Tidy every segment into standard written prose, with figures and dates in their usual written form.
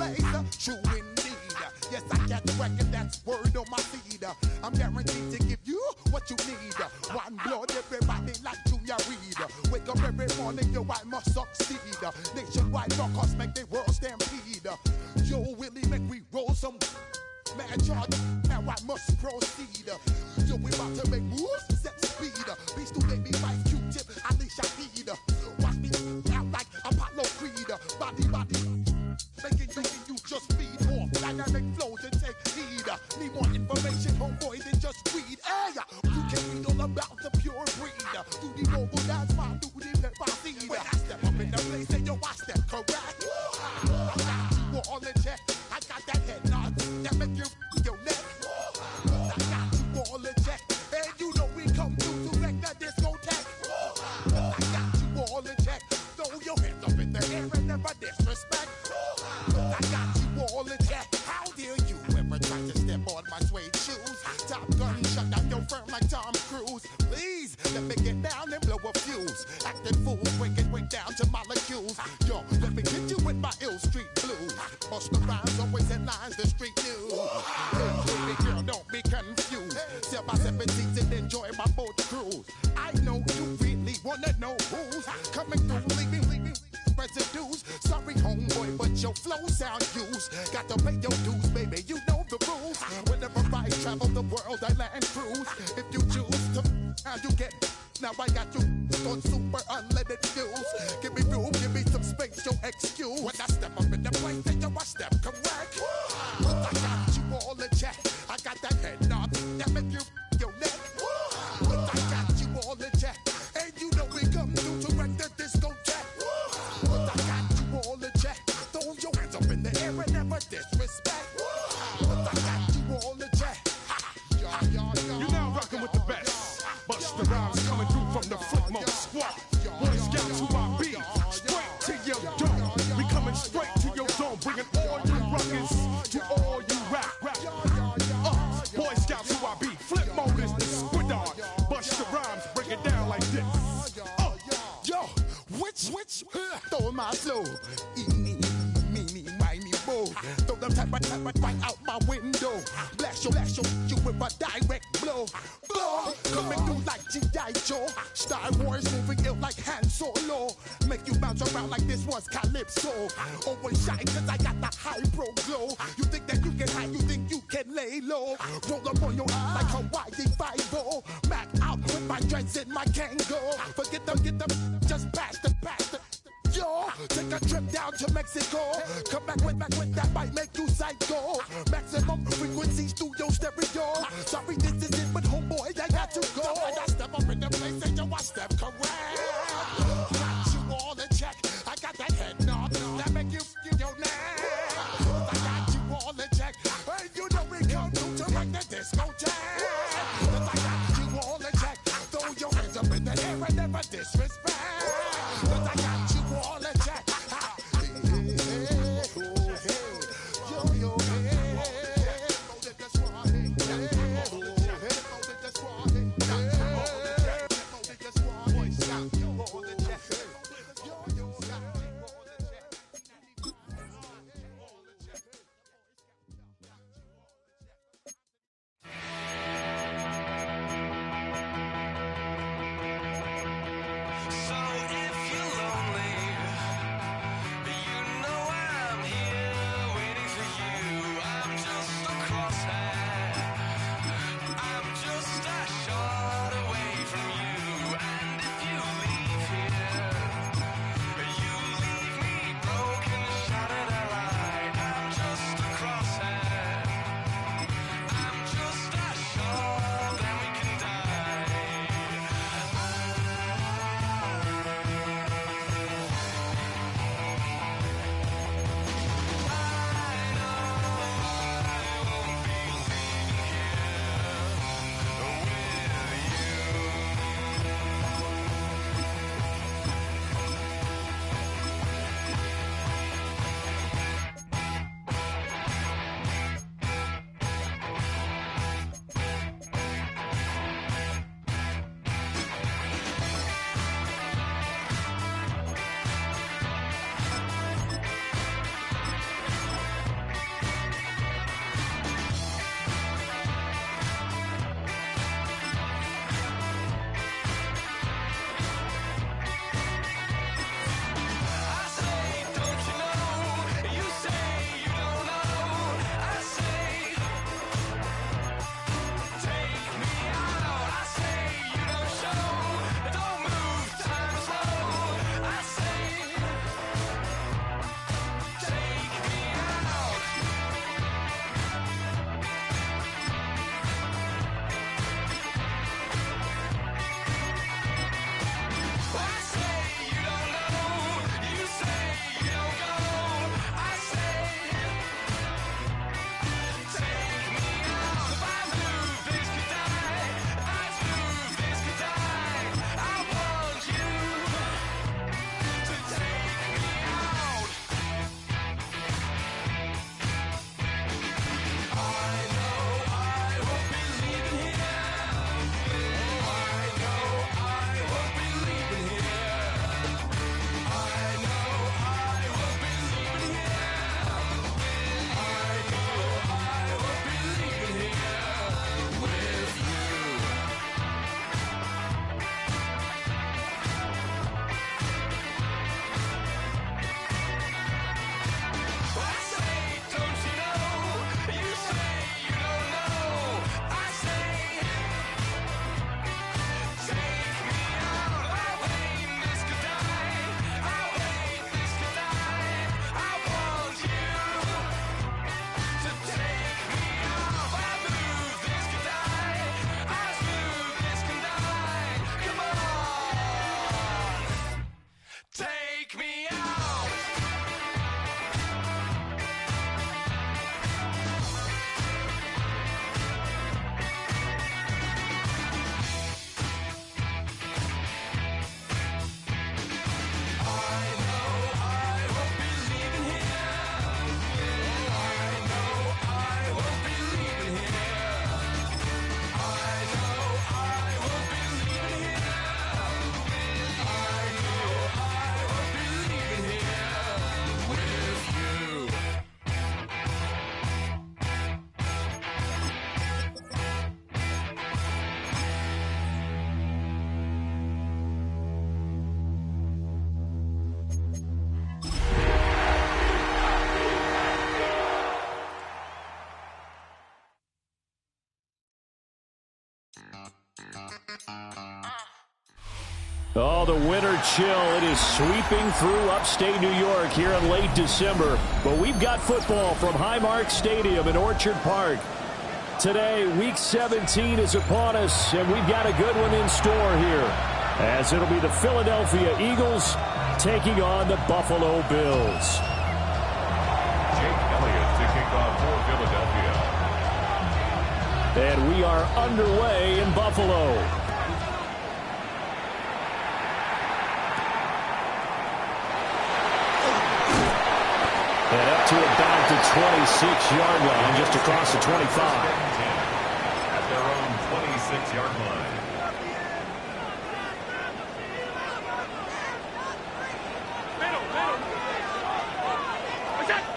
place, true indeed. Yes, I get record, that's word on my feed. I'm guaranteed to give you what you need. One blood, everybody like Junior Reed. Wake up every morning, yo, I must succeed. Nationwide rockers make the world stampede. Yo, Willie, make we roll some man charge. Now I must proceed. Yo, we about to make moves, set speed. Beast to baby, my Q-tip, Ali Shaheed. Watch me out like Apollo Creed. Body, making you just feed more dynamic flows and take heed. Need more information, homeboy, than just weed. Hey, you can read all about the pure breed. Do the noble dance, my duty, let my seed. When I step up in the place, and yo, I step correct. I got you all in check. I got that head nod that make you your neck. I got you all in check. And you know we come through to wreck the discotheque. I got you all in check. Throw your hands up in the air and never disrespect. I got you all in check. How dare you ever try to step on my suede shoes? Top Gun shut down your firm like Tom Cruise. Please let me get down and blow a fuse. Acting fool, breaking way down to molecules. Yo, let me hit you with my ill street blues. Bust the rhymes, always in lines, the street news. Hey, baby girl, don't be confused. Sell my 17s and enjoy my boat cruise. I know you really wanna know who's coming through, leaving residues. Sorry, homeboy, but your flow sound used. Got to pay your dues, baby, you know the rules. Whenever I travel the world, I land cruise. If you choose to, how you get. Now I got you on super unleaded fuels. Give me room, give me some space, your excuse. When I step up in the place, then yo, I step correct. But I got you all in check. I got that head nod that make you your neck. But I got you all in check. And you know we come through to wreck the discotheque. But I got you all in check. Throw your hands up in the air and never disrespect. But I got you all in check. You're now rocking with the best. Bust the rhymes coming through from the Flipmode squad. Boy Scouts who I be, straight to your dome. We coming straight to your dome, bringing all you ruckus to all you rap. Boy Scouts who I be, Flipmode is the squid dog. Bust the rhymes, break it down like this. Yo, which, throw my flow. Eeny, meeny, miny, mo. Throw them type of right out my window. Blast you with a direct blow. Coming through like G.I. Joe. Star Wars moving ill like Han Solo. Make you bounce around like this was Calypso. Always shine cause I got the high pro glow. You think that you can hide, you think you can lay low. Roll up on your eye like Hawaii Five-0. Mac out with my dreads in my Kango. Forget them, just pass the. Yo, take a trip down to Mexico. Come back with that might make you psycho. Maximum frequency studio stereo. Sorry, this is it, but homeboy, I got to go. When I step up in the place, and yo, I step correct. Got you all in check. I got that head nod that make you your neck. I got you all in check. And you know we come through to wreck the discotheque. I got you all in check. Throw your hands up in the air and never disrespect. I got you all in check. Oh, the winter chill. It is sweeping through upstate New York here in late December. But we've got football from Highmark Stadium in Orchard Park. Today, Week 17 is upon us, and we've got a good one in store here, as it'll be the Philadelphia Eagles taking on the Buffalo Bills. Jake Elliott to kick off for Philadelphia. And we are underway in Buffalo. And up to about the 26-yard line, just across the 25. At their own 26-yard line.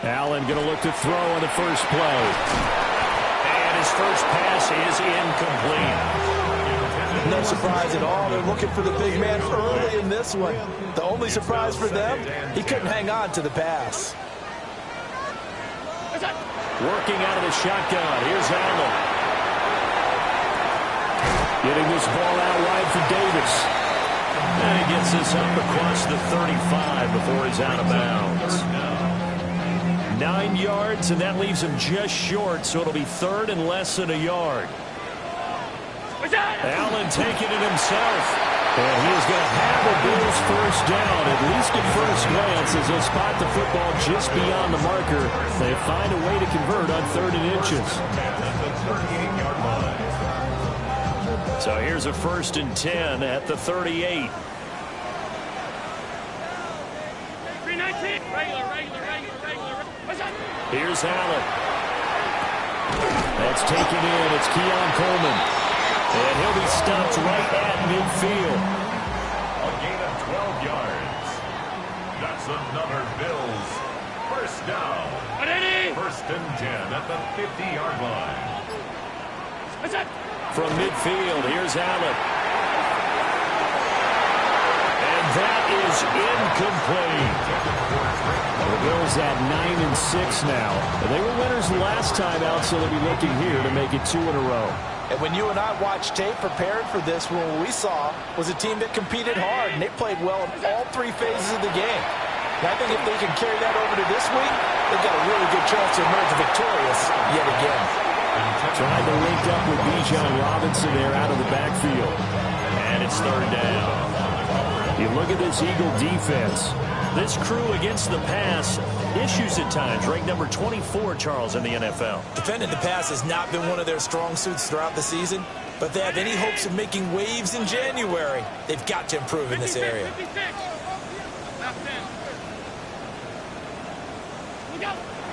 Allen going to look to throw on the first play. And his first pass is incomplete. No surprise at all. They're looking for the big man early in this one. The only surprise for them, he couldn't hang on to the pass. Working out of the shotgun. Here's Allen. Getting this ball out wide for Davis. And he gets this up across the 35 before he's out of bounds. 9 yards, and that leaves him just short, so it'll be third and less than a yard. Allen taking it himself. And he is going to have a Bills first down, at least at first glance, as they spot the football just beyond the marker. They find a way to convert on 3rd and inches. So here's a 1st and 10 at the 38. Here's Allen. That's taken in. It's Keon Coleman. And he'll be stopped right at midfield. A gain of 12 yards. That's another Bills first down. 1st and 10 at the 50-yard line. From midfield, here's Allen. And that is incomplete. The Bills at 9-6 now. They were winners last time out, so they'll be looking here to make it 2 in a row. And when you and I watched tape preparing for this, what we saw was a team that competed hard, and they played well in all 3 phases of the game. And I think if they can carry that over to this week, they've got a really good chance to emerge victorious yet again. Trying to link up with Bijan Robinson there out of the backfield. And it's 3rd down. You look at this Eagle defense. This crew against the pass, issues at times, ranked number 24, Charles, in the NFL. Defending the pass has not been one of their strong suits throughout the season, but they have any hopes of making waves in January. They've got to improve in this area.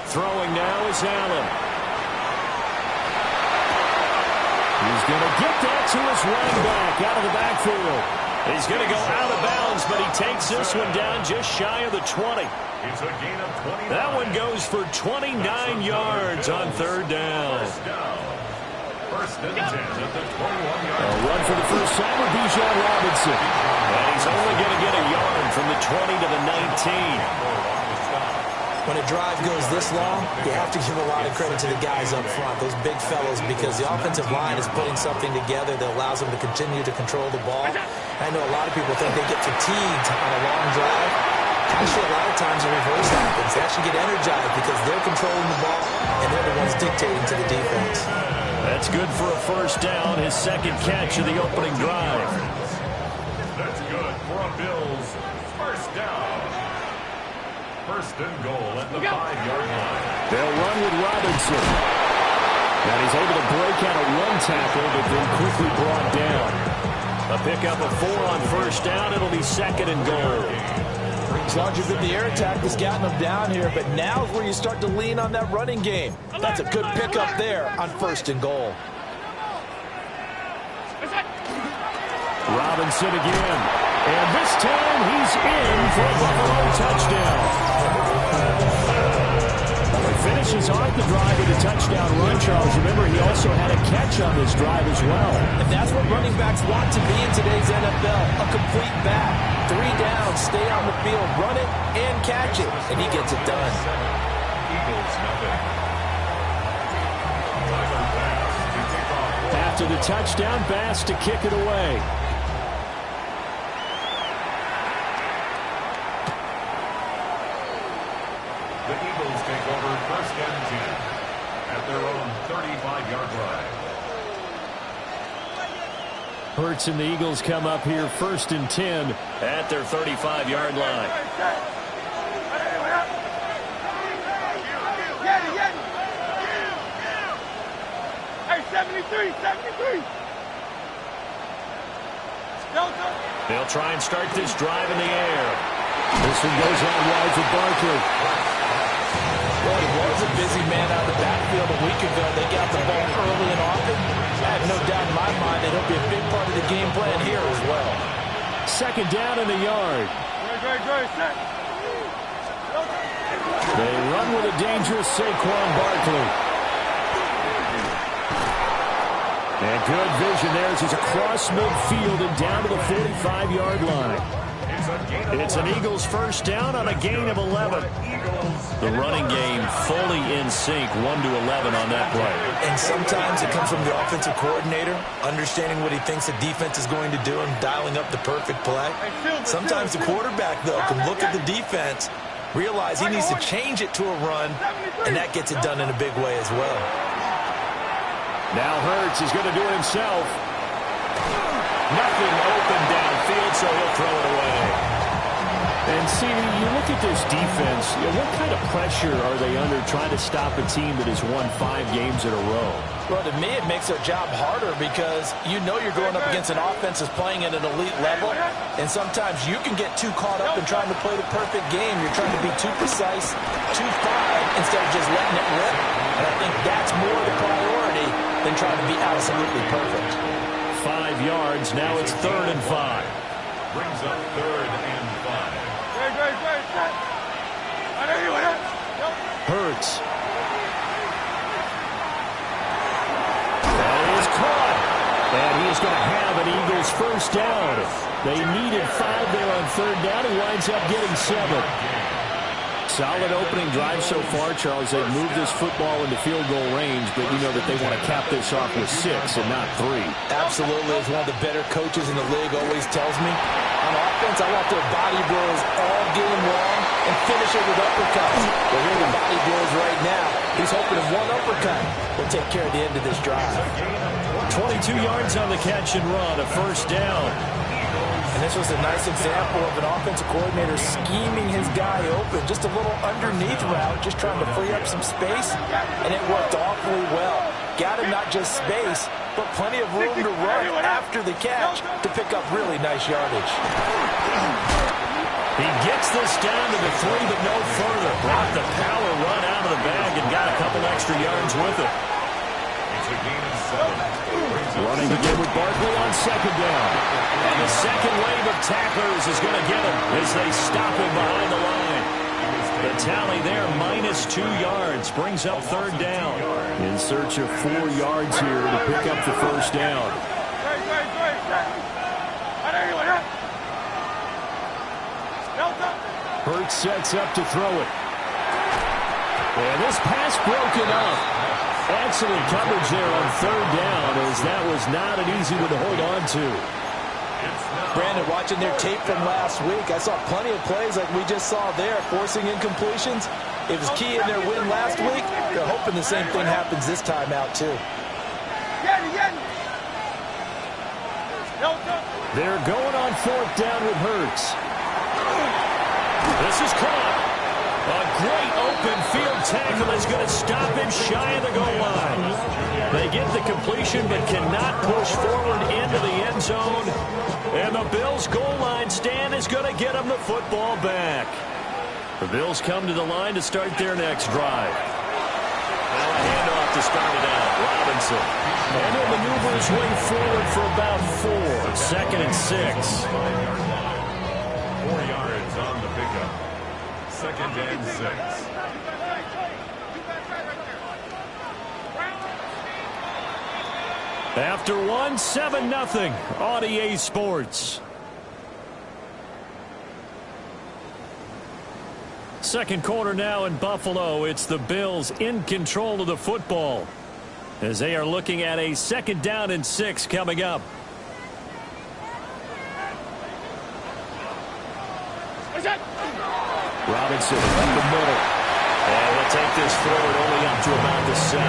Throwing now is Allen. He's going to get that to his running back out of the backfield. He's going to go out of bounds, but he takes this one down just shy of the 20. It's a gain of 29. That one goes for 29 yards on 3rd down. 1st and 10 at the 21-yard line. A run for the first time with Bijan Robinson. And he's only going to get a yard from the 20 to the 19. When a drive goes this long, you have to give a lot of credit to the guys up front, those big fellows, because the offensive line is putting something together that allows them to continue to control the ball. I know a lot of people think they get fatigued on a long drive. Actually, a lot of times the reverse happens. They actually get energized because they're controlling the ball, and they're the ones dictating to the defense. That's good for a first down, his 2nd catch of the opening drive. That's good for a Bills first down. 1st and goal at the 5-yard line. They'll run with Robinson. And he's able to break out of one tackle, but then quickly brought down. A pickup of 4 on first down. It'll be 2nd and goal. As long as the air attack has gotten them down here, but now is where you start to lean on that running game. That's a good pickup there on 1st and goal. Robinson again. And this time he's in for a Buffalo touchdown. He finishes off the drive with a touchdown run, Charles. Remember, he also had a catch on this drive as well. And that's what running backs want to be in today's NFL, a complete back. 3 downs, stay on the field, run it, and catch it. And he gets it done. Eagles nothing. After the touchdown, Bass to kick it away. take over 1st and 10 at their own 35-yard line. Hurts and the Eagles come up here 1st and 10 at their 35-yard line. Hey, 73. They'll try and start this drive in the air. This one goes out wide for Barkley. Well, he was a busy man out of the backfield a week ago. They got the ball early and often. I have no doubt in my mind that he'll be a big part of the game plan here as well. 2nd down in the yard. They run with a dangerous Saquon Barkley. And good vision there as he's across midfield and down to the 45-yard line. It's an Eagles 1st down on a gain of 11. The running game fully in sync, 1-11 on that play. And sometimes it comes from the offensive coordinator, understanding what he thinks the defense is going to do and dialing up the perfect play. Sometimes the quarterback, though, can look at the defense, realize he needs to change it to a run, and that gets it done in a big way as well. Now Hurts is going to do it himself. Nothing open downfield, so he'll throw it away. And see, you look at this defense, what kind of pressure are they under trying to stop a team that has won 5 games in a row? Well, to me, it makes their job harder because you know you're going up against an offense that's playing at an elite level, and sometimes you can get too caught up in trying to play the perfect game. You're trying to be too precise, too fine, instead of just letting it rip. And I think that's more the priority than trying to be absolutely perfect. 5 yards, now it's 3rd and 5. Brings up 3rd and 5. Hurts. That is caught. And he is going to have an Eagles 1st down. They needed 5 there on 3rd down. He winds up getting 7. Solid opening drive so far, Charles. They've moved this football into field goal range, but you know that they want to cap this off with 6 and not 3. Absolutely. As one of the better coaches in the league always tells me, on offense, I want their body blows all game long and finish it with uppercuts. Well, here are the body blows right now. He's hoping if one uppercut will take care of the end of this drive. 22 yards on the catch and run, a 1st down. And this was a nice example of an offensive coordinator scheming his guy open. Just a little underneath route, just trying to free up some space, and it worked awfully well. Got him not just space, but plenty of room to run after the catch to pick up really nice yardage. He gets this down to the 3, but no further. Brought the power run out of the bag and got a couple extra yards with it. It's a gain of 7. Running again with Barkley on 2nd down. And the second wave of tacklers is going to get him as they stop him behind the line. The tally there, -2 yards, brings up 3rd down. In search of 4 yards here to pick up the 1st down. Hurts sets up to throw it. And this pass broken up. Excellent coverage there on 3rd down, as that was not an easy one to hold on to. Brandon, watching their tape from last week, I saw plenty of plays like we just saw there, forcing incompletions. It was key in their win last week. They're hoping the same thing happens this time out, too. They're going on 4th down with Hurts. This is caught. A great open field tackle is going to stop him shy of the goal line. They get the completion but cannot push forward into the end zone. And the Bills' goal line stand is going to get them the football back. The Bills come to the line to start their next drive. Now a handoff to start it out. Robinson. And he'll maneuver his way forward for about 4. 2nd and 6. 4 yards on the pickup. 2nd and 6. After 1, 7-0 on EA Sports. Second quarter now in Buffalo. It's the Bills in control of the football as they are looking at a 2nd down and 6 coming up. Robinson up the middle. And we'll take this forward only up to about the 7.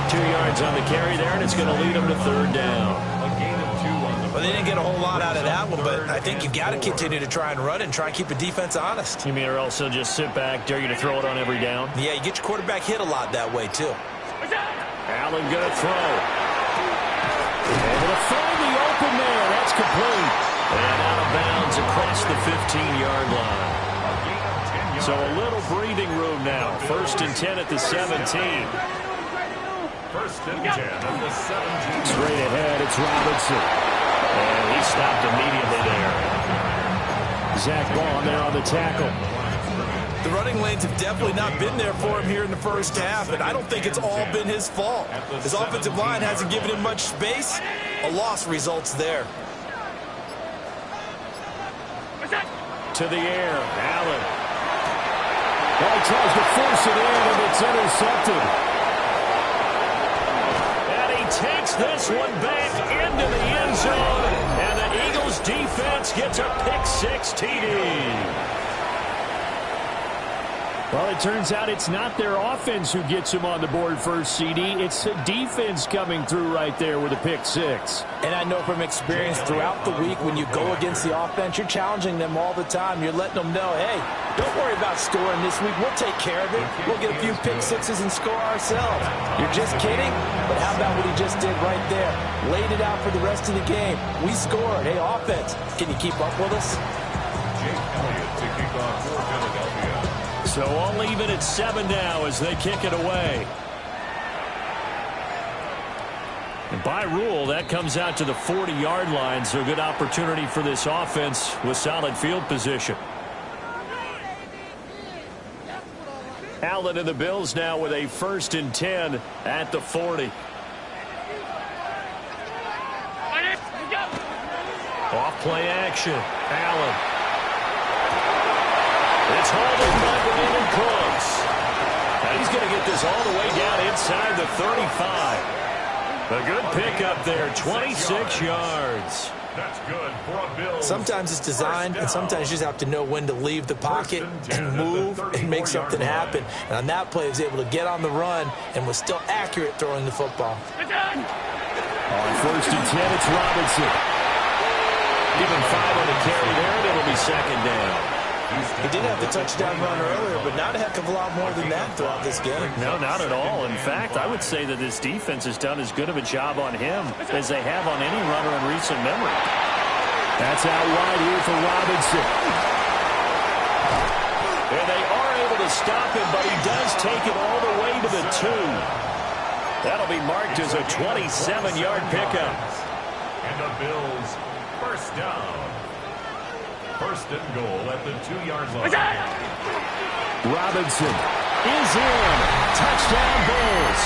2 yards on the carry there, and it's going to lead them to 3rd down. Well, they didn't get a whole lot out of that one, but I think you've got to continue to try and run and try and keep the defense honest. You mean or else they'll just sit back, dare you to throw it on every down? Yeah, you get your quarterback hit a lot that way, too. Allen going to throw. Able to find the open man. That's complete. And out of bounds across the 15-yard line. So a little breathing room now. 1st and 10 at the 17. 1st and 10 at the 17. Straight ahead, it's Robinson. And he stopped immediately there. Zach Baun there on the tackle. The running lanes have definitely not been there for him here in the first half, and I don't think it's all been his fault. His offensive line hasn't given him much space. A loss results there. To the air, Allen. Well, he tries to force it in, and it's intercepted. And he takes this one back into the end zone, and the Eagles defense gets a pick-6 TD. Well, it turns out it's not their offense who gets him on the board first, CD. It's the defense coming through right there with a pick-6. And I know from experience throughout the week when you go against the offense, you're challenging them all the time. You're letting them know, hey, don't worry about scoring this week. We'll take care of it. We'll get a few pick-6s and score ourselves. You're just kidding? But how about what he just did right there? Laid it out for the rest of the game. We scored. Hey, offense, can you keep up with us? Jake Elliott to kick off for Philadelphia. So all even at 7 now as they kick it away. And by rule, that comes out to the 40-yard line, so a good opportunity for this offense with solid field position. Allen and the Bills now with a 1st and 10 at the 40. Off play action. Allen. It's hauled in by Brandon Cooks. And he's going to get this all the way down inside the 35. A good pickup there, 26 yards. That's good for a Bills. Sometimes it's designed, and sometimes you just have to know when to leave the pocket and move and make something happen. And on that play, he was able to get on the run and was still accurate throwing the football. On 1st and 10, it's Robinson. Give him 5 on the carry there, and it'll be 2nd down. He did have the touchdown run earlier, but not a heck of a lot more than that throughout this game. No, not at all. In fact, I would say that this defense has done as good of a job on him as they have on any runner in recent memory. That's out wide here for Robinson. And they are able to stop him, but he does take it all the way to the 2. That'll be marked as a 27-yard pickup. And the Bills, 1st down. 1st and goal at the 2-yard line. Robinson is in. Touchdown Bills.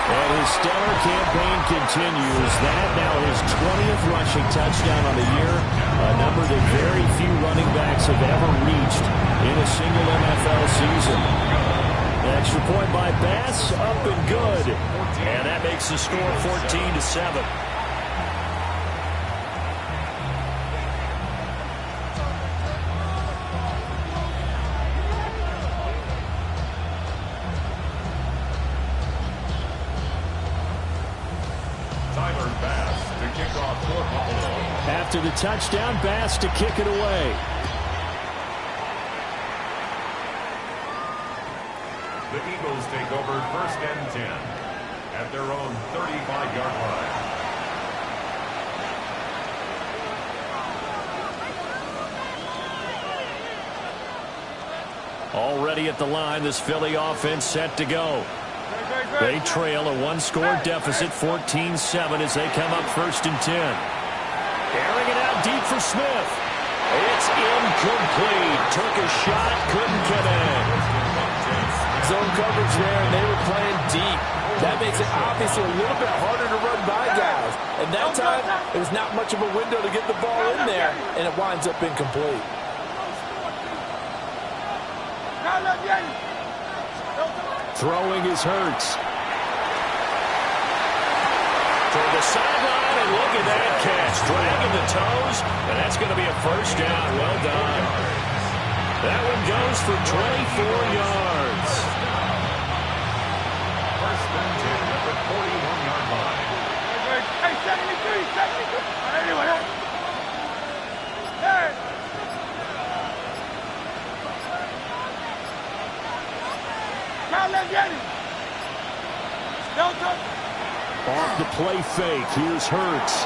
And his stellar campaign continues. That now his 20th rushing touchdown on the year. A number that very few running backs have ever reached in a single NFL season. An extra point by Bass, up and good. And that makes the score 14-7. After the touchdown, Bass to kick it away. The Eagles take over 1st and 10 at their own 35-yard line. Already at the line, this Philly offense set to go. They trail a 1-score deficit, 14-7 as they come up 1st and 10. Airing it out deep for Smith. It's incomplete. Took a shot, couldn't connect. Zone coverage there, and they were playing deep. That makes it obviously a little bit harder to run by guys. And that time, it was not much of a window to get the ball in there, and it winds up incomplete. Throwing is Hurts. For the sideline, and look at that catch. Dragging the toes, and that's going to be a 1st down. Well done. That one goes for 24 yards. First and 10 at the 41-yard line. Hey, 73. Anyway, hey. Now let's get it. Don't touch. Off the play fake. Here's Hurts.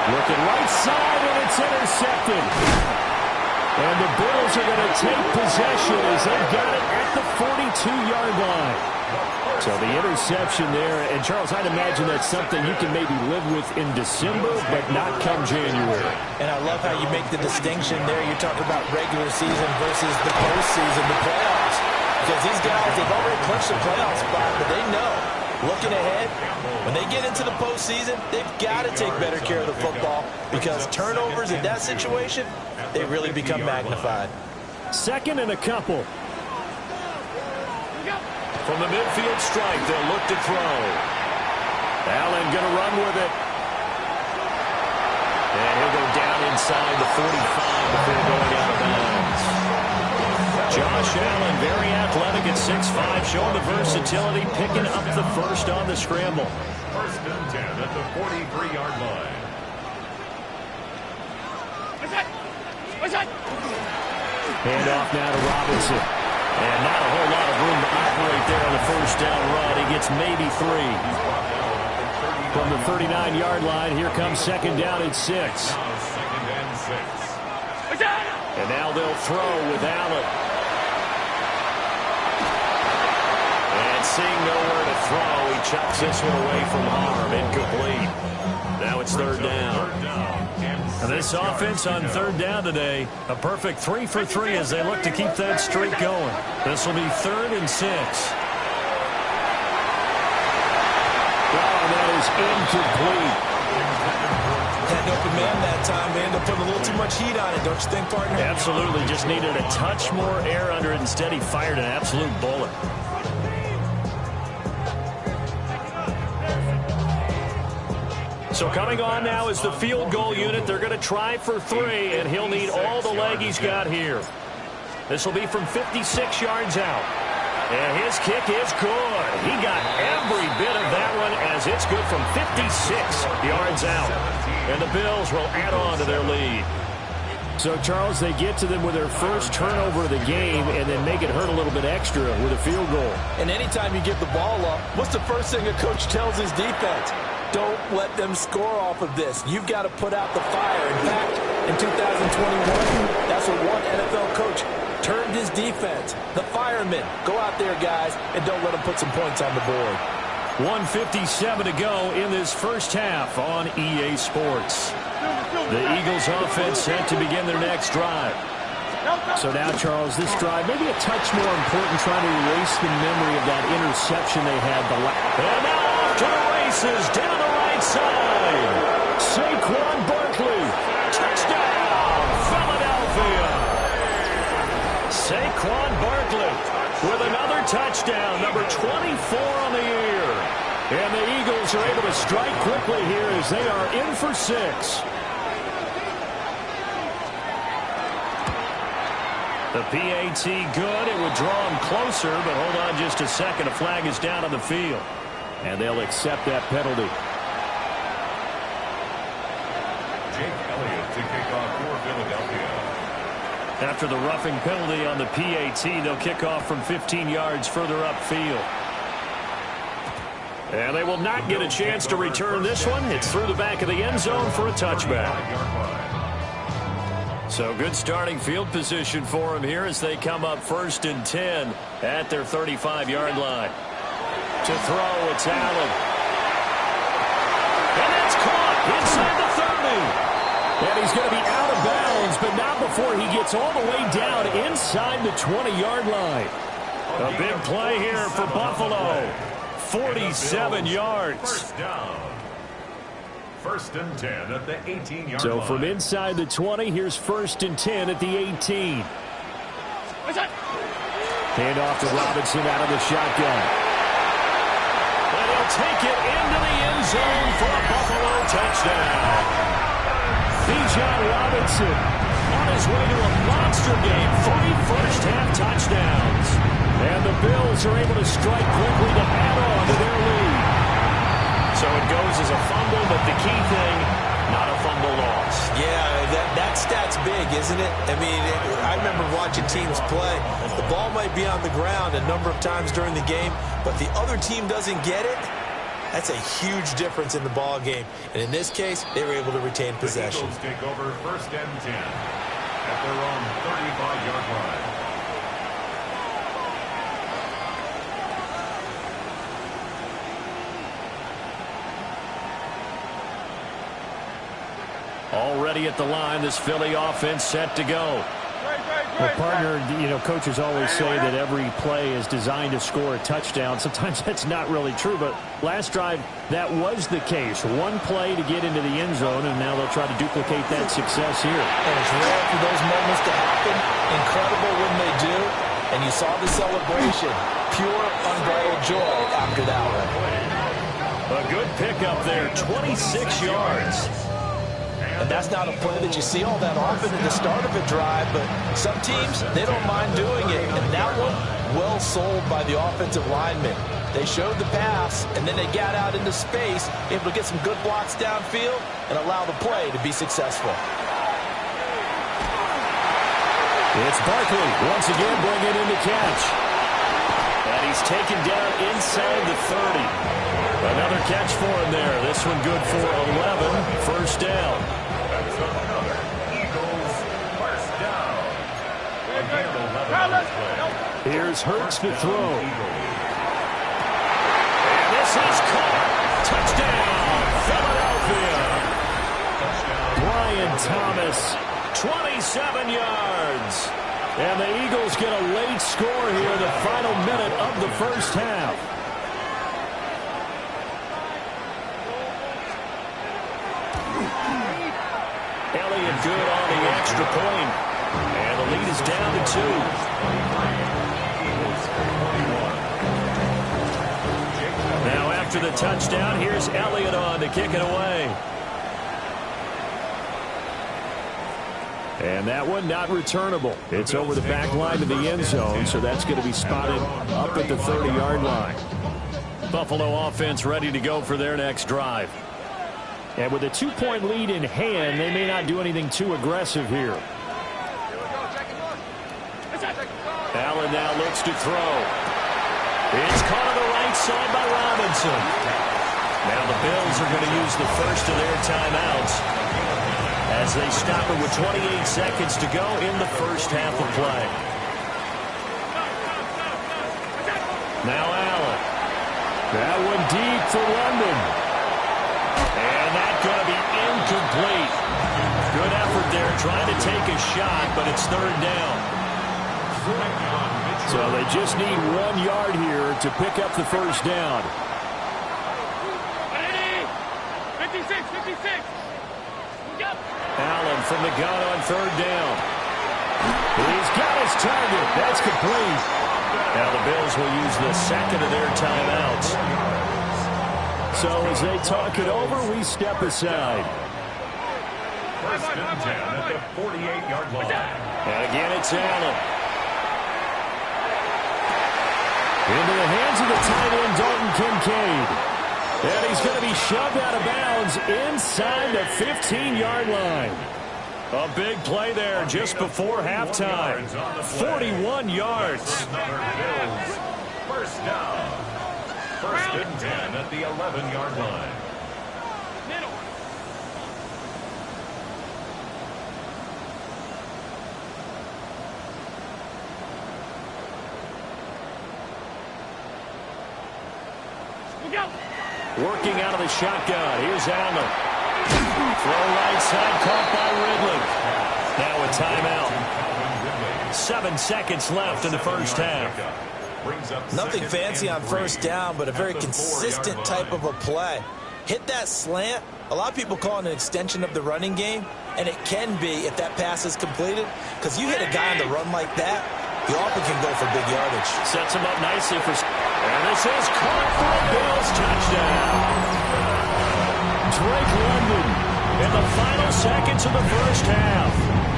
Looking right side, and it's intercepted. And the Bills are going to take possession as they've got it at the 42-yard line. So the interception there, and Charles, I'd imagine that's something you can maybe live with in December, but not come January. And I love how you make the distinction there. You talk about regular season versus the postseason, the playoffs. Because these guys, they've already clinched the playoff spot, but they know, looking ahead, when they get into the postseason, they've got to take better care of the football because turnovers in that situation, they really become magnified. Second and a couple. From the midfield strike, they'll look to throw. Allen going to run with it. And he'll go down inside the 45 before going out of bounds. Josh Allen, very athletic at 6'5", showing the versatility, picking up the first on the scramble. First and 10 at the 43-yard line. Hand off now to Robinson. And not a whole lot of room to operate there on the first down run. He gets maybe 3. From the 39-yard line, here comes second down at 6. Second and 6. And now they'll throw with Allen. And seeing nowhere to throw, he chucks this one away from harm. Incomplete. Now it's third down. And this offense on third down today, a perfect 3 for 3 as they look to keep that streak going. This will be 3rd and 6. Wow, that is incomplete. Had open man that time. They end up putting a little too much heat on it, don't you think, partner? Absolutely. Just needed a touch more air under it. Instead, he fired an absolute bullet. So coming on now is the field goal unit. They're going to try for 3, and he'll need all the leg he's got here. This will be from 56 yards out. And his kick is good. He got every bit of that one as it's good from 56 yards out. And the Bills will add on to their lead. So, Charles, they get to them with their first turnover of the game and then make it hurt a little bit extra with a field goal. And anytime you give the ball up, what's the first thing a coach tells his defense? Don't let them score off of this. You've got to put out the fire. In fact, in 2021, that's what one NFL coach turned his defense. The firemen. Go out there, guys, and don't let them put some points on the board. 1:57 to go in this first half on EA Sports. The Eagles offense set to begin their next drive. So now, Charles, this drive maybe a touch more important, trying to erase the memory of that interception they had. And now off to the races, down the right side. Saquon Barkley, touchdown, Philadelphia. Saquon Barkley with another touchdown, number 24 on the year. And the Eagles are able to strike quickly here as they are in for 6. The PAT good. It would draw him closer, but hold on just a second. A flag is down on the field. And they'll accept that penalty. Jake Elliott to kick off for Philadelphia. After the roughing penalty on the PAT, they'll kick off from 15 yards further upfield. And they will not get a chance to return this one. It's through the back of the end zone for a touchback. So good starting field position for them here as they come up 1st and 10 at their 35-yard line. To throw, it's Allen. And it's caught inside the 30. And he's going to be out of bounds, but not before he gets all the way down inside the 20-yard line. A big play here for Buffalo. 47 yards. First down. 1st and 10 at the 18-yard line. So from inside the 20, here's 1st and 10 at the 18. Hand off to Robinson out of the shotgun. And he'll take it into the end zone for a Buffalo touchdown. Bijan Robinson on his way to a monster game. 3 first-half touchdowns. And the Bills are able to strike quickly to add on to their lead. So it goes as a fumble, but the key thing, not a fumble loss. Yeah, that stat's big, isn't it? I mean, I remember watching teams play. The ball might be on the ground a number of times during the game, but the other team doesn't get it. That's a huge difference in the ball game. And in this case, they were able to retain possession. The Eagles take over 1st and 10 at their own 35-yard line. Already at the line, this Philly offense set to go. Well, partner, coaches always say that every play is designed to score a touchdown. Sometimes that's not really true, but last drive, that was the case. One play to get into the end zone, and now they'll try to duplicate that success here. And it's rare for those moments to happen. Incredible when they do. And you saw the celebration. Pure, unbridled joy after that one. A good pickup there, 26 yards. And that's not a play that you see all that often at the start of a drive, but some teams, they don't mind doing it. And that one, well sold by the offensive lineman. They showed the pass, and then they got out into space, able to get some good blocks downfield and allow the play to be successful. It's Barkley once again bringing in the catch. And he's taken down inside the 30. Another catch for him there. This one good for 11. First down. That's another Eagles first down. Again, 11 play. Here's Hurts to throw. And this is caught. Touchdown, Philadelphia. Brian Thomas, 27 yards. And the Eagles get a late score here in the final minute of the first half. Elliott good on the extra point. And the lead is down to 2. Now after the touchdown, here's Elliott on to kick it away. And that one not returnable. It's over the back line to the end zone, so that's going to be spotted up at the 30-yard line. Buffalo offense ready to go for their next drive. And with a 2-point lead in hand, they may not do anything too aggressive here. Allen now looks to throw. It's caught on the right side by Robinson. Now the Bills are going to use the first of their timeouts as they stop it with 28 seconds to go in the first half of play. Now Allen. That one deep for London. And that's going to be incomplete. Good effort there trying to take a shot, but it's third down. So they just need 1 yard here to pick up the first down. 56. Allen from the gun on third down. He's got his target. That's complete. Now the Bills will use the second of their timeouts. So as they talk it over, we step aside. First and 10 at the 48-yard line. And again, it's Allen. Into the hands of the tight end, Dalton Kincaid. And he's going to be shoved out of bounds inside the 15-yard line. A big play there just before halftime. 41 yards. Another Bills first down. First and 10 at the 11-yard line. Working out of the shotgun. Here's Allen. Throw right side caught by Ridley. Now a timeout. 7 seconds left in the first half. Nothing fancy on first down, but a very consistent type of a play. Hit that slant. A lot of people call it an extension of the running game, and it can be if that pass is completed, because you hit a guy on the run like that, you often can go for big yardage. Sets him up nicely for... And this is caught for a Bills touchdown. Drake London in the final seconds of the first half.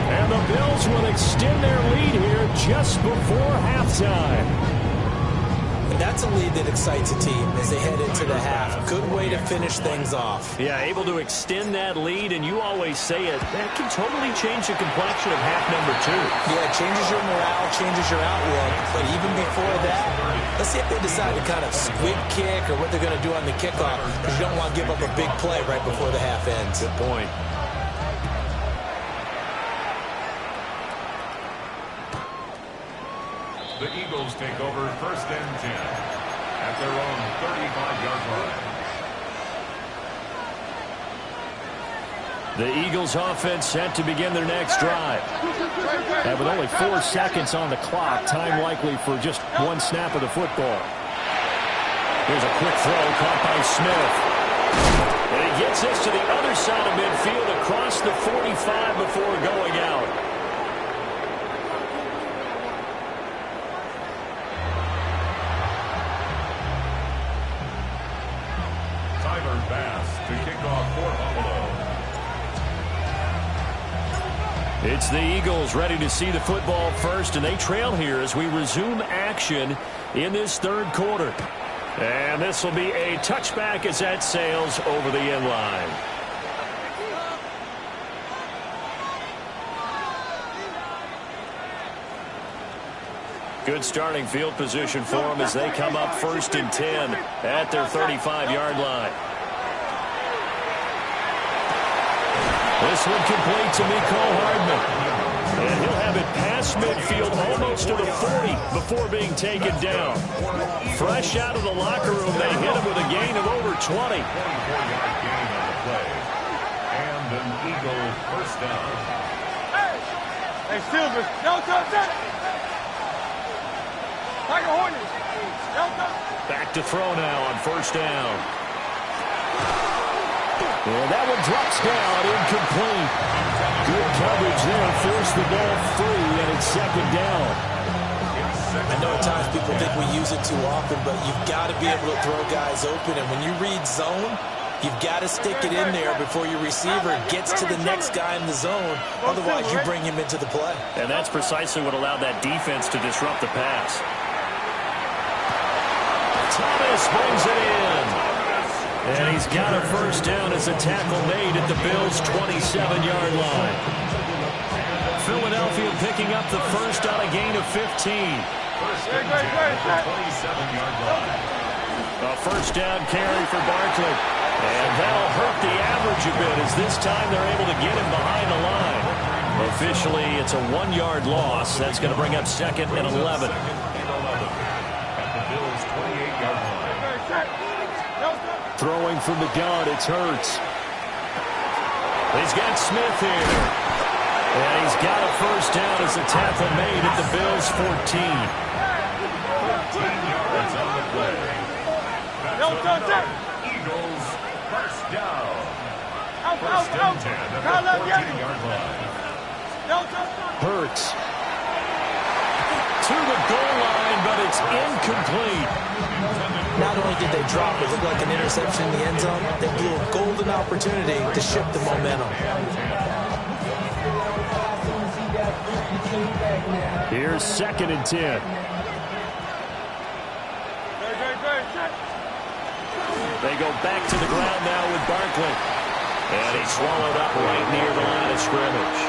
And the Bills will extend their lead here just before halftime. That's a lead that excites a team as they head into the half. Good way to finish things off. Yeah, able to extend that lead, and you always say it, that can totally change the complexion of half number 2. Yeah, it changes your morale, changes your outlook, but even before that, let's see if they decide to kind of squib kick or what they're going to do on the kickoff, because you don't want to give up a big play right before the half ends. Good point. The Eagles take over 1st and 10 at their own 35-yard line. The Eagles offense set to begin their next drive. And with only 4 seconds on the clock, time likely for just one snap of the football. Here's a quick throw caught by Smith. And he gets this to the other side of midfield across the 45 before going out. To kick off for Buffalo. It's the Eagles ready to see the football first, and they trail here as we resume action in this 3rd quarter. And this will be a touchback as that sails over the end line. Good starting field position for them as they come up 1st and 10 at their 35-yard line. This one complete to Mecole Hardman. And he'll have it past midfield almost to the 40 before being taken down. Fresh out of the locker room, they hit him with a gain of over 20. 24-yard gain on the play. And an Eagle 1st down. Hey, Silver, no touch that. Tiger Hornets, no touch. Back to throw now on 1st down. And that one drops down, incomplete. Good coverage there, forced the ball free, and it's 2nd down. I know at times people think we use it too often, but you've got to be able to throw guys open. And when you read zone, you've got to stick it in there before your receiver gets to the next guy in the zone. Otherwise, you bring him into the play. And that's precisely what allowed that defense to disrupt the pass. Thomas brings it in. And he's got a 1st down as a tackle made at the Bills' 27-yard line. Philadelphia picking up the 1st on a gain of 15. 1st and 10 at the 27-yard line. A 1st down carry for Barkley. And that'll hurt the average a bit as this time they're able to get him behind the line. Officially, it's a 1-yard loss. That's going to bring up 2nd and 11. 2nd and 11 at the Bills' 28-yard line. Throwing from the gun, it's Hurts. He's got Smith here. And he's got a 1st down as a tackle made at the Bills' 14. 14 yards on the play. That's Eagles 1st down. 1st and 10 at the 14-yard line. Hurts to the goal line, but it's incomplete. Not only did they drop it, looked like an interception in the end zone, they blew a golden opportunity to shift the momentum. Here's 2nd and 10. They go back to the ground now with Barkley. And he's swallowed up right near the line of scrimmage.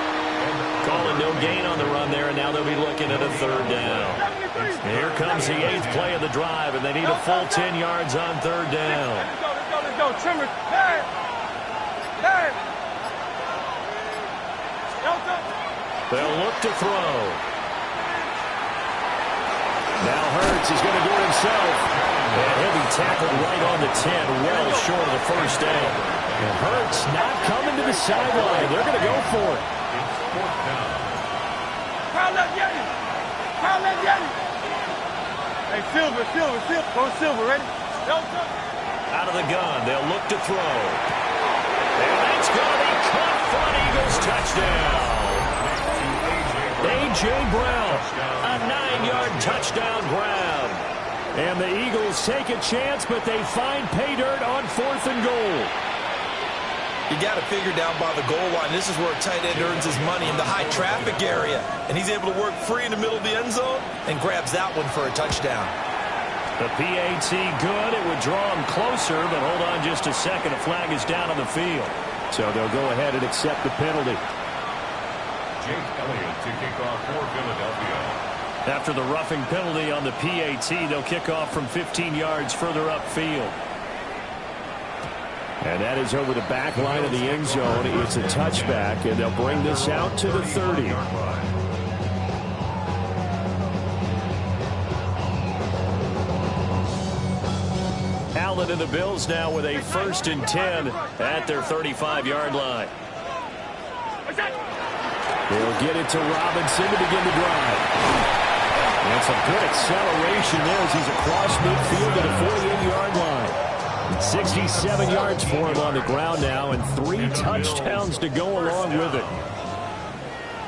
Calling no gain on the run there, and now they'll be looking at a 3rd down. Here comes the 8th play of the drive, and they need a full 10 yards on 3rd down. Let's go, Trimmer. Hey! They'll look to throw. Now Hurts is going to do it himself. And he'll be tackled right on the 10, well short of the 1st down. And Hurts not coming to the sideline. They're going to go for it. Hey, Silver. Go Silver, ready? Out of the gun, they'll look to throw. And that's going to be caught for an Eagles touchdown. A.J. Brown, a 9-yard touchdown grab. And the Eagles take a chance, but they find pay dirt on 4th and goal. You got to figure down by the goal line. This is where a tight end earns his money in the high traffic area. And he's able to work free in the middle of the end zone and grabs that one for a touchdown. The PAT good. It would draw him closer, but hold on just a second. A flag is down on the field. So they'll go ahead and accept the penalty. Jake Elliott to kick off for Philadelphia. After the roughing penalty on the PAT, they'll kick off from 15 yards further upfield. And that is over the back line of the end zone. It's a touchback, and they'll bring this out to the 30. Allen and the Bills now with a 1st and 10 at their 35-yard line. They'll get it to Robinson to begin the drive. And some good acceleration there as he's across midfield to the 48-yard line. 67 yards for him on the ground now, and 3 touchdowns to go along with it.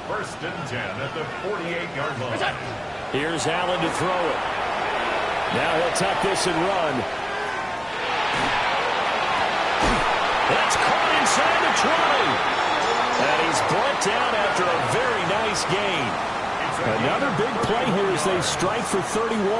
1st and 10 at the 48-yard line. Here's Allen to throw it. Now he'll tuck this and run. That's caught inside the 20. And he's brought down after a very nice gain. Another big play here as they strike for 31.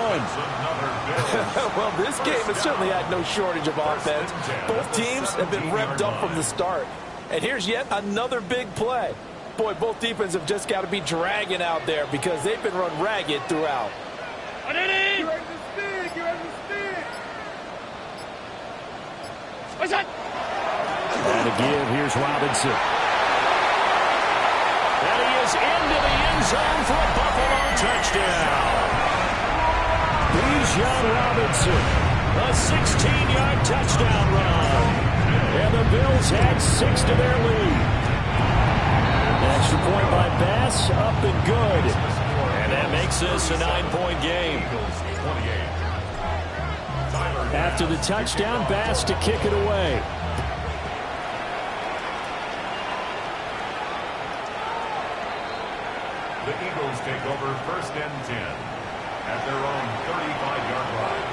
Well, this game has certainly had no shortage of offense. Both teams have been revved up from the start. And here's yet another big play. Boy, both defenses have just got to be dragging out there because they've been run ragged throughout. And again, here's Robinson. And he is into the end zone for a Buffalo touchdown. Bijan Robinson, a 16-yard touchdown run. And the Bills had 6 to their lead. Extra point by Bass, up and good. And that makes this a 9-point game. After the touchdown, Bass to kick it away. The Eagles take over 1st and 10 at their own 35-yard line.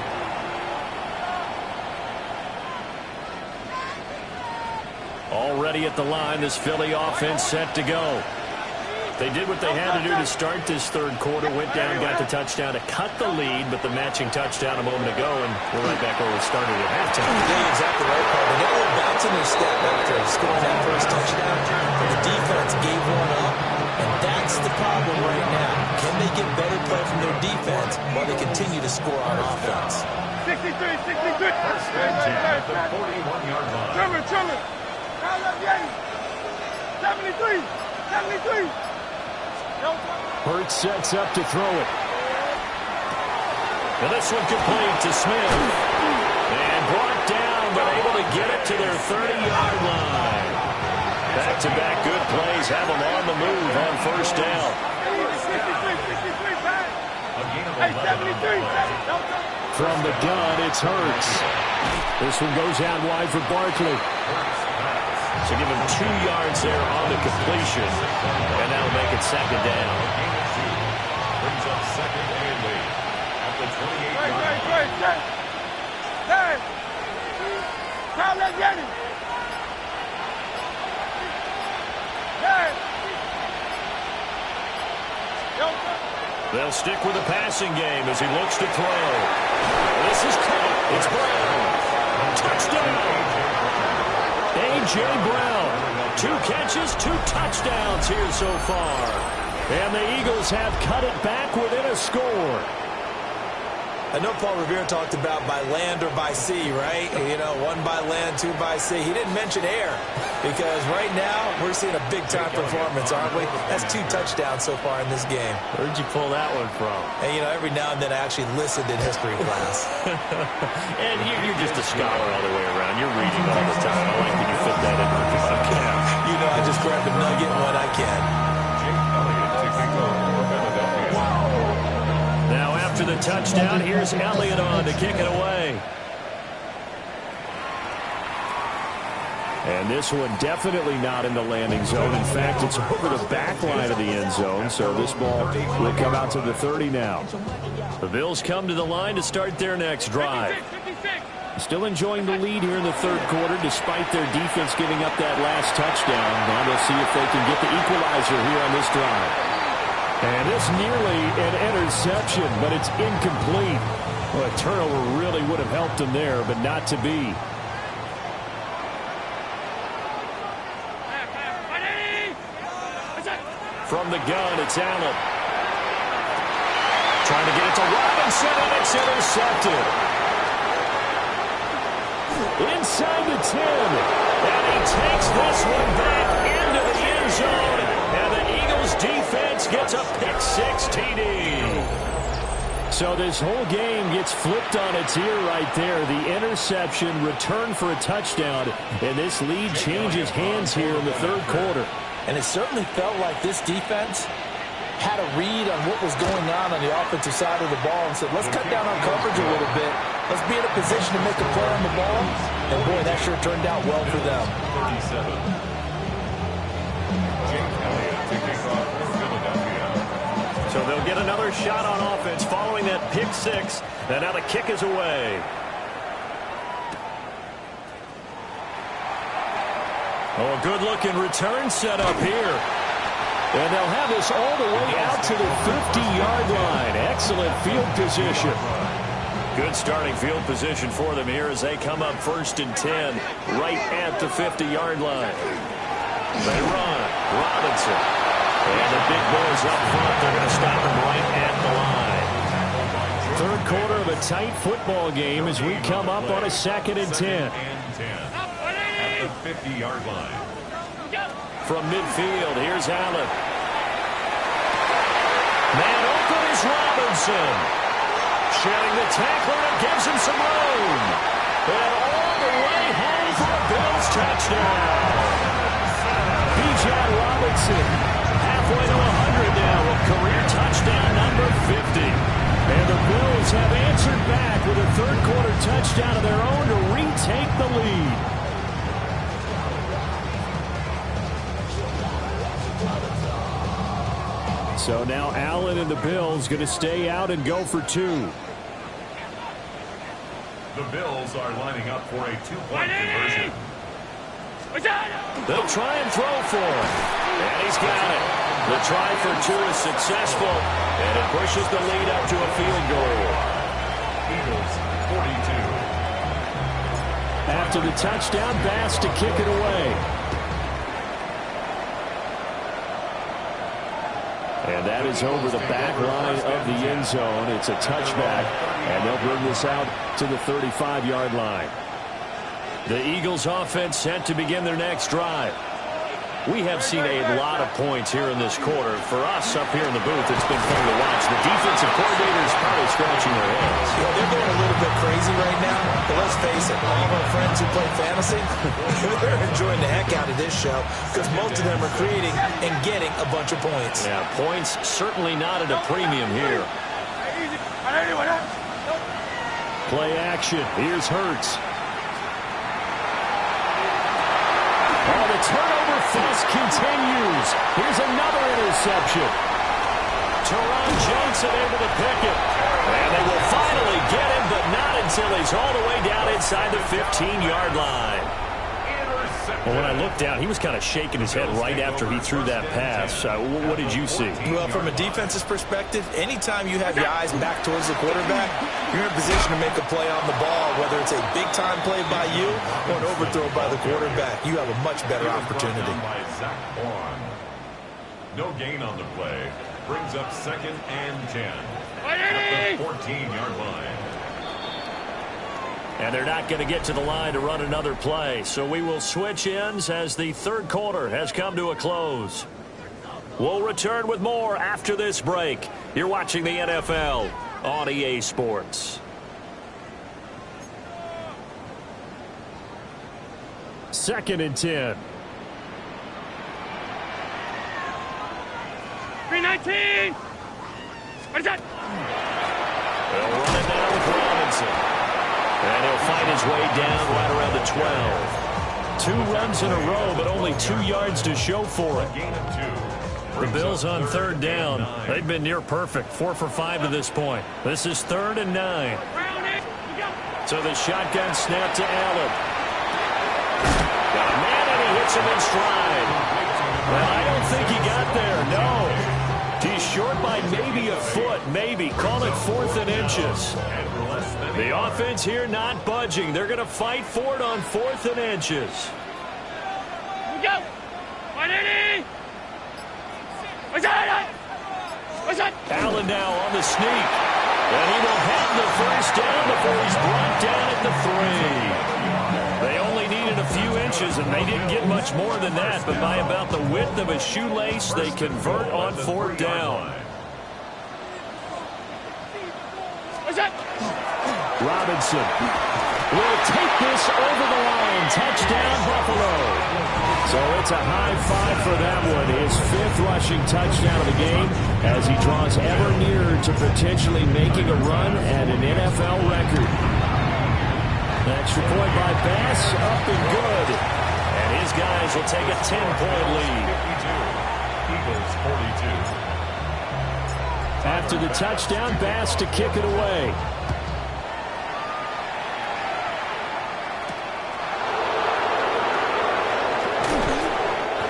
Already at the line, this Philly offense set to go. They did what they had to do to start this 3rd quarter, went down, got the touchdown to cut the lead, but the matching touchdown a moment ago, and we're right back where we started at halftime. Yeah, exactly right, Paul. They got a little bounce in their step after scoring that first touchdown, but the defense gave one up, and that's the problem right now. Can they get better play from their defense while they continue to score on offense? 63. 1st and 10 at the 41-yard line. Trummer. 73. Hurts sets up to throw it. And this one complete to Smith. And brought down, but able to get it to their 30-yard line. Back-to-back good plays have them on the move on 1st down. From the gun, it's Hurts. This one goes out wide for Barkley. So give him 2 yards there on the completion. And that'll make it 2nd down. Brings up 2nd and 8 at the 28-yard line. They'll stick with the passing game as he looks to throw. This is caught. It's Brown. Touchdown. A.J. Brown, 2 catches, 2 touchdowns here so far. And the Eagles have cut it back within a score. I know Paul Revere talked about by land or by sea, right? You know, 1 by land, 2 by sea. He didn't mention air because right now we're seeing a big-time performance, aren't we? That's 2 touchdowns so far in this game. Where'd you pull that one from? And, you know, every now and then I actually listened in history class. And you're just a scholar all the way around. You're reading all the time. I like that you fit that in with the podcast. You know, I just grab a nugget when I can. Jake Elliott to kick off for Philadelphia. Now after the touchdown, here's Elliott on to kick it away. And this one definitely not in the landing zone. In fact, it's over the back line of the end zone, so this ball will come out to the 30 now. The Bills come to the line to start their next drive. Still enjoying the lead here in the 3rd quarter, despite their defense giving up that last touchdown. Now they'll see if they can get the equalizer here on this drive. And it's nearly an interception, but it's incomplete. Well, a turnover really would have helped him there, but not to be. From the gun, it's Allen. Trying to get it to Robinson, and it's intercepted. Inside the 10. And he takes this one back into the end zone. And the Eagles defense gets a pick six TD. So this whole game gets flipped on its ear right there. The interception, return for a touchdown. And this lead changes hands here in the third quarter. And it certainly felt like this defense had a read on what was going on the offensive side of the ball and said, let's cut down on coverage a little bit. Let's be in a position to make a play on the ball. And, boy, that sure turned out well for them. 37. Jake Elliott to kick off for Philadelphia. So they'll get another shot on offense following that pick six. And now the kick is away. Oh, a good-looking return set up here. And they'll have this all the way out to the 50-yard line. Excellent field position. Good starting field position for them here as they come up 1st and 10 right at the 50-yard line. They run. Robinson. And the big boys up front. They're going to stop him right at the line. Third quarter of a tight football game as we come up on a 2nd and 10. At the 50-yard line. From midfield, here's Allen. Man open is Robinson. Shedding the tackler and gives him some room. And all the way home for a Bills touchdown. Bijan Robinson, halfway to 100 now with career touchdown number 50. And the Bills have answered back with a third quarter touchdown of their own to retake the lead. So now Allen and the Bills going to stay out and go for two. The Bills are lining up for a two-point conversion. They'll try and throw for him. And he's got it. The try for two is successful. And it pushes the lead up to a field goal. Eagles 42. After the touchdown, Bass to kick it away. And that is over the back line of the end zone. It's a touchback, and they'll bring this out to the 35-yard line. The Eagles offense set to begin their next drive. We have seen a lot of points here in this quarter. For us up here in the booth, it's been fun to watch. The defensive coordinators probably scratching their heads. You know, they're going a little bit crazy right now, but let's face it, all of our friends who play fantasy, they're enjoying the heck out of this show because most of them are creating and getting a bunch of points. Yeah, points certainly not at a premium here. Play action. Here's Hurts. Oh, the turnover fest continues. Here's another interception. Teron Johnson able to pick it. And they will finally get him, but not until he's all the way down inside the 15-yard line. Well, when I looked down, he was kind of shaking his head right after he threw that pass. What did you see? Well, from a defense's perspective, anytime you have your eyes back towards the quarterback, you're in a position to make a play on the ball, whether it's a big-time play by you or an overthrow by the quarterback. You have a much better opportunity. By Zach Bourne. No gain on the play. Brings up 2nd and 10 at the 14-yard line. And they're not going to get to the line to run another play. So we will switch ends as the third quarter has come to a close. We'll return with more after this break. You're watching the NFL on EA Sports. Second and 10. 319. What is that? They'll run it now with Robinson. And he'll find his way down right around the 12. 2 runs in a row, but only 2 yards to show for it. Gain of 2. The Bills on third down. They've been near perfect. 4 for 5 to this point. This is 3rd and 9. So the shotgun snap to Allen. Got a man, and he hits him in stride. Well, I don't think he got there, no. He's short by maybe a foot, maybe. Call it 4th and inches. The offense here not budging. They're going to fight for it on 4th and inches. Go! Allen now on the sneak. And he will have the first down before he's brought down at the 3. They only needed a few inches, and they didn't get much more than that. But by about the width of a shoelace, they convert on 4th down. Robinson will take this over the line. Touchdown, Buffalo. So it's a high five for that one. His 5th rushing touchdown of the game as he draws ever nearer to potentially making a run at an NFL record. Extra point by Bass, up and good. And his guys will take a 10-point lead. Eagles 42. After the touchdown, Bass to kick it away.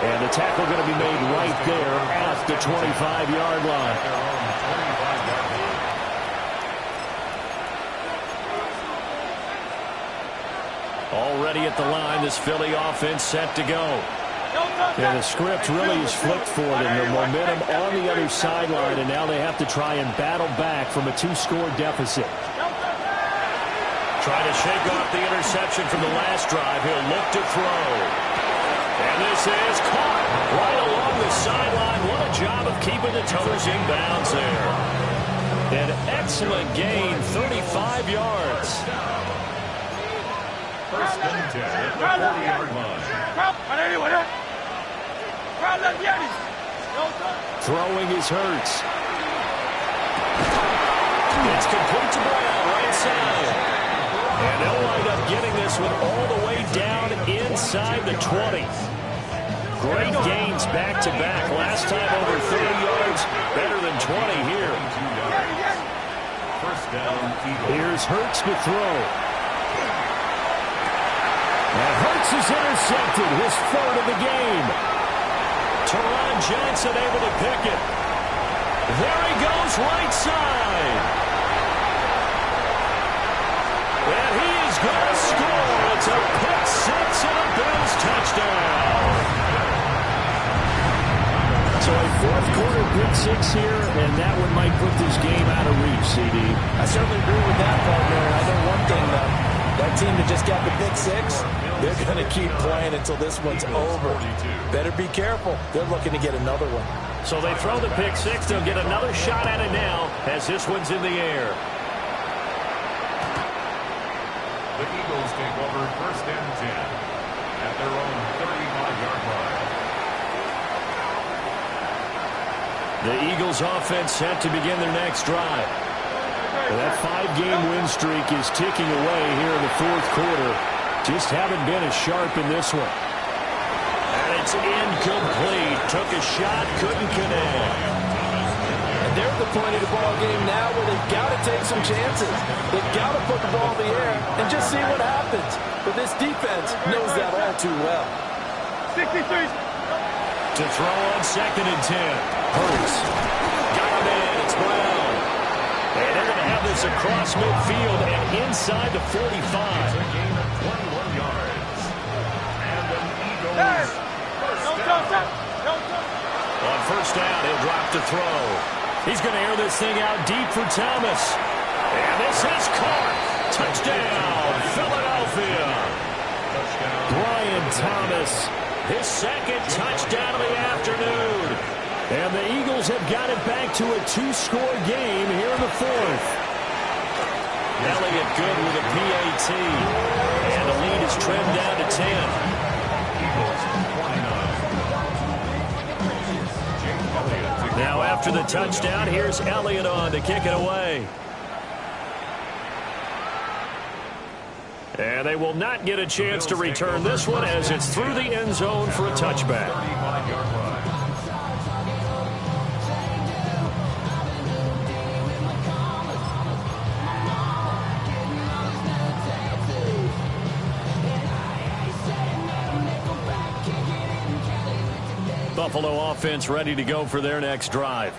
And the tackle going to be made right there at the 25-yard line. Already at the line, this Philly offense set to go. And the script really is flipped for them. The momentum on the other sideline, and now they have to try and battle back from a 2-score deficit. Try to shake off the interception from the last drive. He'll look to throw. And this is caught right along the sideline. What a job of keeping the toes in bounds there. An excellent gain, 35 yards. First and 10 at the 40-yard line. Throwing is Hurts. It's complete to Brown, right side. And they'll wind up getting this one all the way down inside the 20. Great gains back-to-back. Last time over 30 yards, better than 20 here. First down, Eagles. Here's Hurts to throw. And Hurts is intercepted, his 3rd of the game. Teron Johnson able to pick it. There he goes, right side. And he is going to score. It's a pick 6 and a Bills touchdown. So a 4th-quarter pick 6 here, and that one might put this game out of reach, CD. I certainly agree with that, partner. I know one thing, though. That team that just got the pick 6, they're going to keep playing until this one's over. Better be careful. They're looking to get another one. So they throw the pick 6. They'll get another shot at it now as this one's in the air. The Eagles take over first and 10 at their own 35-yard line. The Eagles offense set to begin their next drive. That 5-game win streak is ticking away here in the 4th quarter. Just haven't been as sharp in this one. And it's incomplete. Took a shot, couldn't connect. And they're at the point of the ball game now where they've got to take some chances. They've got to put the ball in the air and just see what happens. But this defense knows that all too well. 63. To throw on 2nd and 10. Hurts. Got him in. It's Brown. And they're going to have this across midfield and inside the 45. It's a gain of 21 yards. And an Eagles first down. On first down, he'll drop to throw. He's going to air this thing out deep for Thomas. And this is caught. Touchdown, Philadelphia. Brian Thomas, his 2nd touchdown of the afternoon. And the Eagles have got it back to a 2-score game here in the 4th. Elliott good with a PAT. And the lead is trimmed down to 10. Eagles 29. Now after the touchdown, here's Elliott on to kick it away. And they will not get a chance to return this one as it's through the end zone for a touchback. 35-yard line. Buffalo offense ready to go for their next drive.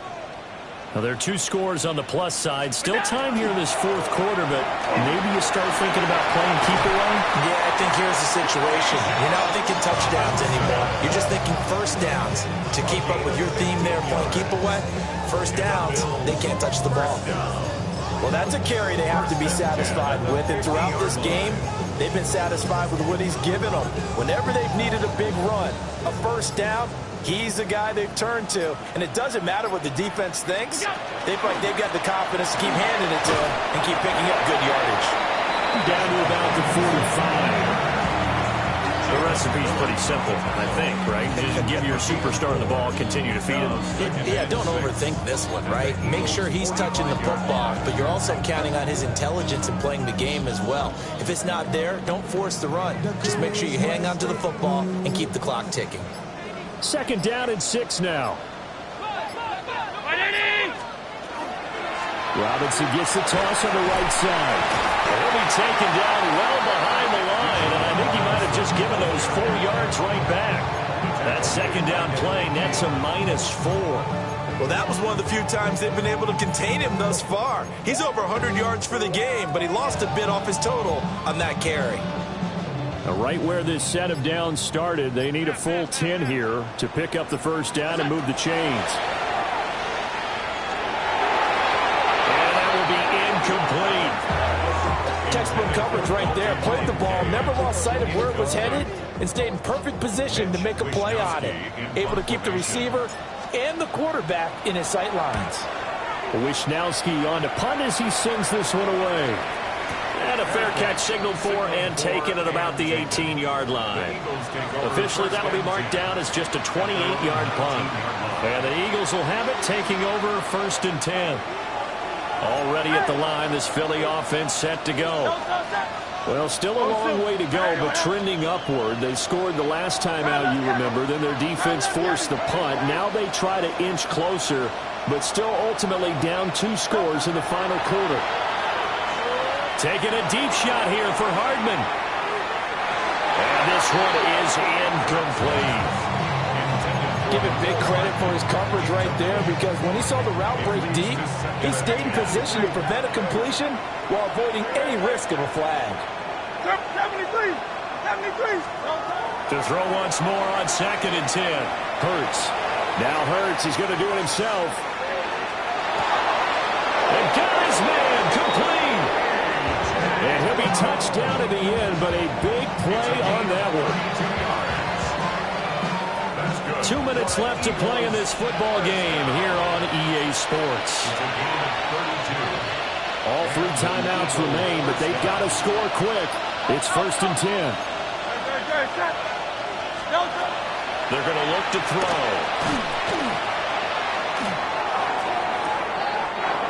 Well, there are 2 scores on the plus side. Still time here in this fourth quarter, but maybe you start thinking about playing keep away? Yeah, I think here's the situation. You're not thinking touchdowns anymore. You're just thinking first downs. To keep up with your theme there, playing keep away, first downs, they can't touch the ball. Well, that's a carry they have to be satisfied with. And throughout this game, they've been satisfied with what he's given them. Whenever they've needed a big run, a first down, he's the guy they've turned to. And it doesn't matter what the defense thinks. They've got the confidence to keep handing it to him and keep picking up good yardage. Down to about the 45. The recipe's pretty simple, I think, right? Just give your superstar the ball, continue to feed him. Yeah, don't overthink this one, right? Make sure he's touching the football, but you're also counting on his intelligence in playing the game as well. If it's not there, don't force the run. Just make sure you hang on to the football and keep the clock ticking. 2nd down and 6 now. Robinson gets the toss on the right side. He'll be taken down well behind the line, and I think he might have just given those 4 yards right back. That 2nd down play nets a -4. Well, that was one of the few times they've been able to contain him thus far. He's over 100 yards for the game, but he lost a bit off his total on that carry. Right where this set of downs started, they need a full 10 here to pick up the first down and move the chains. Complete. Textbook coverage right there. Played the ball, never lost sight of where it was headed, and stayed in perfect position to make a play on it. Able to keep the receiver and the quarterback in his sight lines. Wishnowski on to punt as he sends this one away. And a fair catch signaled for and taken at about the 18-yard line. Officially, that'll be marked down as just a 28-yard punt. And the Eagles will have it, taking over 1st and 10. Already at the line, this Philly offense set to go. Well, still a long way to go, but trending upward. They scored the last time out, you remember. Then their defense forced the punt. Now they try to inch closer, but still ultimately down 2 scores in the final quarter. Taking a deep shot here for Hardman. And this one is incomplete. Give him big credit for his coverage right there, because when he saw the route break deep, he stayed in position to prevent a completion while avoiding any risk of a flag. 73. To throw once more on 2nd and 10. Hurts. Now Hurts is going to do it himself. And got his man complete. And he'll be touched down at the end, but a big play on that one. 2 minutes left to play in this football game here on EA Sports. All 3 timeouts remain, but they've got to score quick. It's 1st and 10. They're going to look to throw.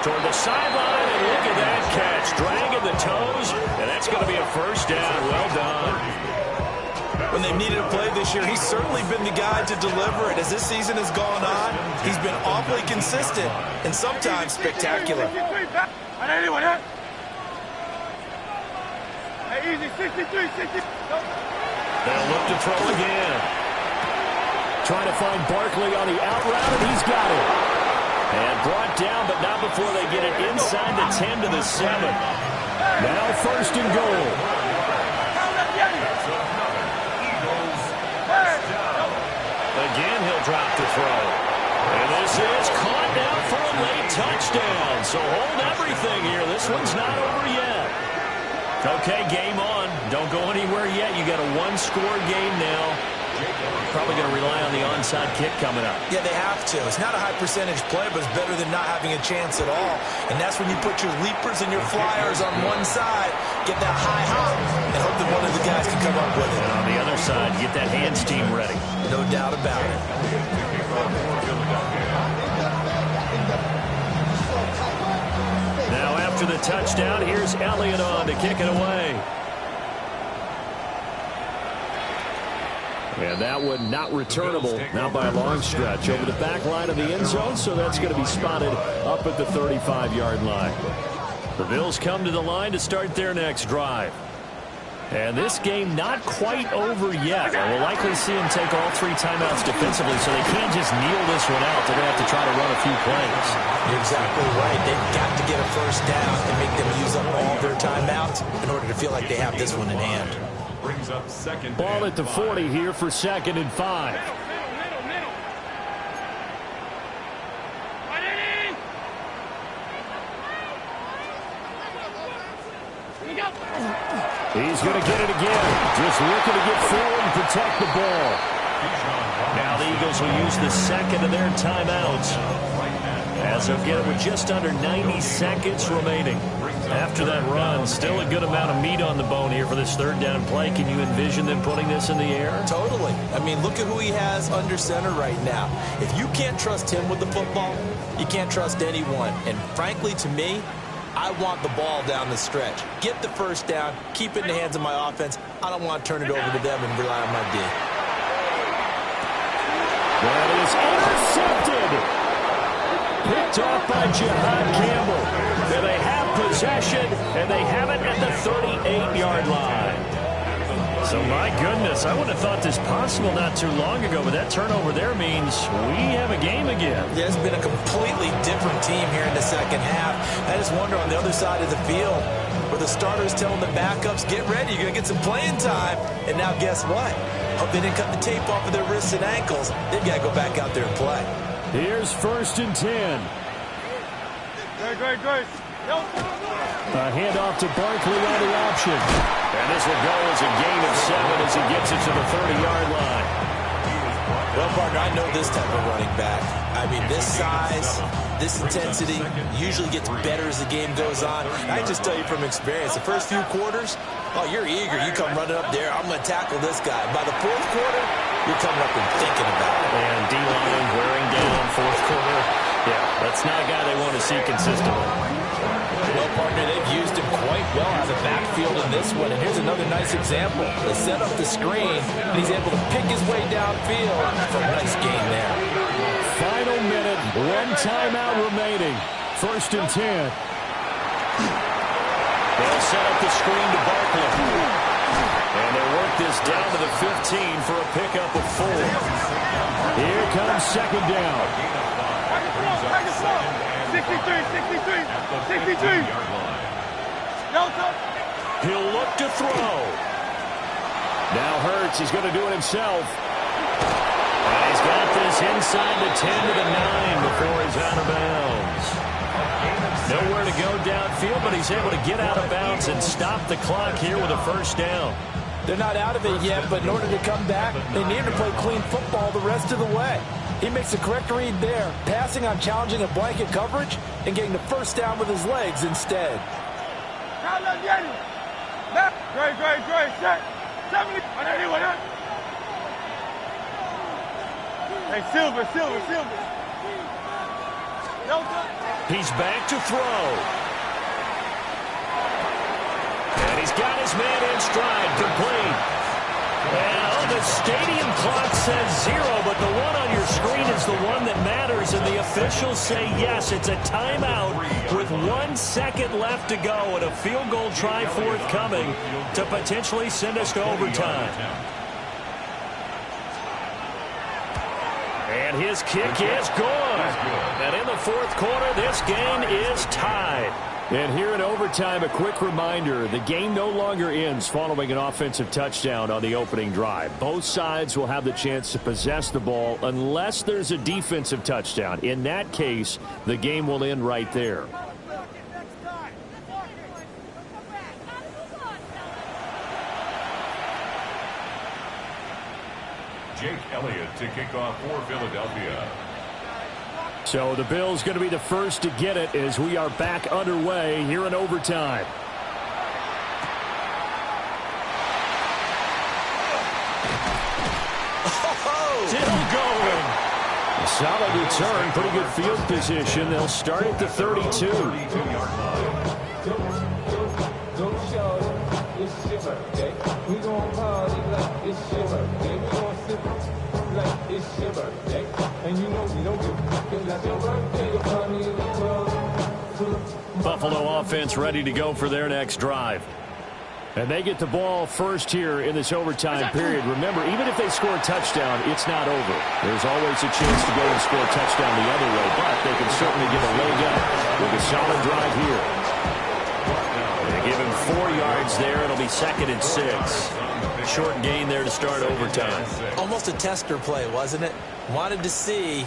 Toward the sideline, and look at that catch. Dragging the toes, and that's going to be a first down. Well done. When they've needed a play this year, he's certainly been the guy to deliver it. As this season has gone on, he's been awfully consistent and sometimes spectacular. They'll look to throw again. Trying to find Barkley on the out route, and he's got it. And brought down, but not before they get it inside the 10 to the 7. Now 1st and goal. Again, he'll drop the throw. And this is caught down for a late touchdown. So hold everything here. This one's not over yet. Okay, game on. Don't go anywhere yet. You got a 1-score game now. Probably going to rely on the onside kick coming up. Yeah, they have to. It's not a high percentage play, but it's better than not having a chance at all. And that's when you put your leapers and your flyers on one side, get that high hop, and hope that one of the guys can come up with it. And on the other side, get that hands team ready. No doubt about it. Now after the touchdown, here's Elliott on to kick it away. And that one not returnable, not by a long stretch, over the back line of the end zone, so that's going to be spotted up at the 35-yard line. The Bills come to the line to start their next drive. And this game not quite over yet. We'll likely see them take all 3 timeouts defensively, so they can't just kneel this one out. They're going to have to try to run a few plays. You're exactly right. They've got to get a first down and make them use up all their timeouts in order to feel like they have this one in hand. Brings up second. Ball at the 40 here for 2nd and 5. He's going to get it again. Just looking to get forward and protect the ball. Now the Eagles will use the second of their timeouts as they'll get it with just under 90 seconds remaining. After that run, still a good amount of meat on the bone here for this 3rd down play. Can you envision them putting this in the air? Totally. I mean, look at who he has under center right now. If you can't trust him with the football, you can't trust anyone. And frankly, to me, I want the ball down the stretch. Get the first down, keep it in the hands of my offense. I don't want to turn it over to them and rely on my D. That is intercepted. Picked off by Jihad Campbell. Now they have possession, and they have it at the 38-yard line. So, my goodness, I wouldn't have thought this possible not too long ago, but that turnover there means we have a game again. There's been a completely different team here in the second half. I just wonder on the other side of the field where the starters telling the backups, get ready, you're going to get some playing time. And now guess what? Hope they didn't cut the tape off of their wrists and ankles. They've got to go back out there and play. Here's 1st and 10. Great. A handoff to Barkley on the option. And this will go as a gain of 7 as he gets it to the 30-yard line. Well, partner, I know this type of running back. I mean, this size, this intensity usually gets better as the game goes on. I can just tell you from experience, the first few quarters, oh, you're eager. You come running up there, I'm going to tackle this guy. By the 4th quarter, you're coming up and thinking about it. And D-line wearing down 4th quarter. Yeah, that's not a guy they want to see consistently. Well, partner, they've used him quite well out of the backfield in this one. And here's another nice example. They set up the screen, and he's able to pick his way downfield for a nice gain there. Final minute, 1 timeout remaining. 1st and 10. They'll set up the screen to Barkley. And they work this down to the 15 for a pickup of 4. Here comes 2nd down. 63. He'll look to throw. Now Hurts is going to do it himself. And he's got this inside the 10 to the 9 before he's out of bounds. Nowhere to go downfield, but he's able to get out of bounds and stop the clock here with a 1st down. They're not out of it yet, but in order to come back, they need to play clean football the rest of the way. He makes the correct read there, passing on challenging a blanket coverage and getting the 1st down with his legs instead. Great. Set. 70. Hey, Silver. He's back to throw. And he's got his man in stride, complete. Well, the stadium clock says 0, but the one on your screen is the one that matters, and the officials say yes, it's a timeout with 1 second left to go and a field goal try forthcoming to potentially send us to overtime. And his kick is gone. And in the 4th quarter, this game is tied. And here in overtime, a quick reminder, the game no longer ends following an offensive touchdown on the opening drive. Both sides will have the chance to possess the ball unless there's a defensive touchdown. In that case, the game will end right there. Jake Elliott to kick off for Philadelphia. So the Bills going to be the first to get it as we are back underway here in overtime. Still going. A solid return, pretty good field position. They'll start at the 32. Buffalo offense ready to go for their next drive. And they get the ball first here in this overtime period. Remember, even if they score a touchdown, it's not over. There's always a chance to go and score a touchdown the other way, but they can certainly get a leg up with a solid drive here. They give him 4 yards there. It'll be 2nd and 6. Short gain there to start overtime. Almost a tester play, wasn't it? Wanted to see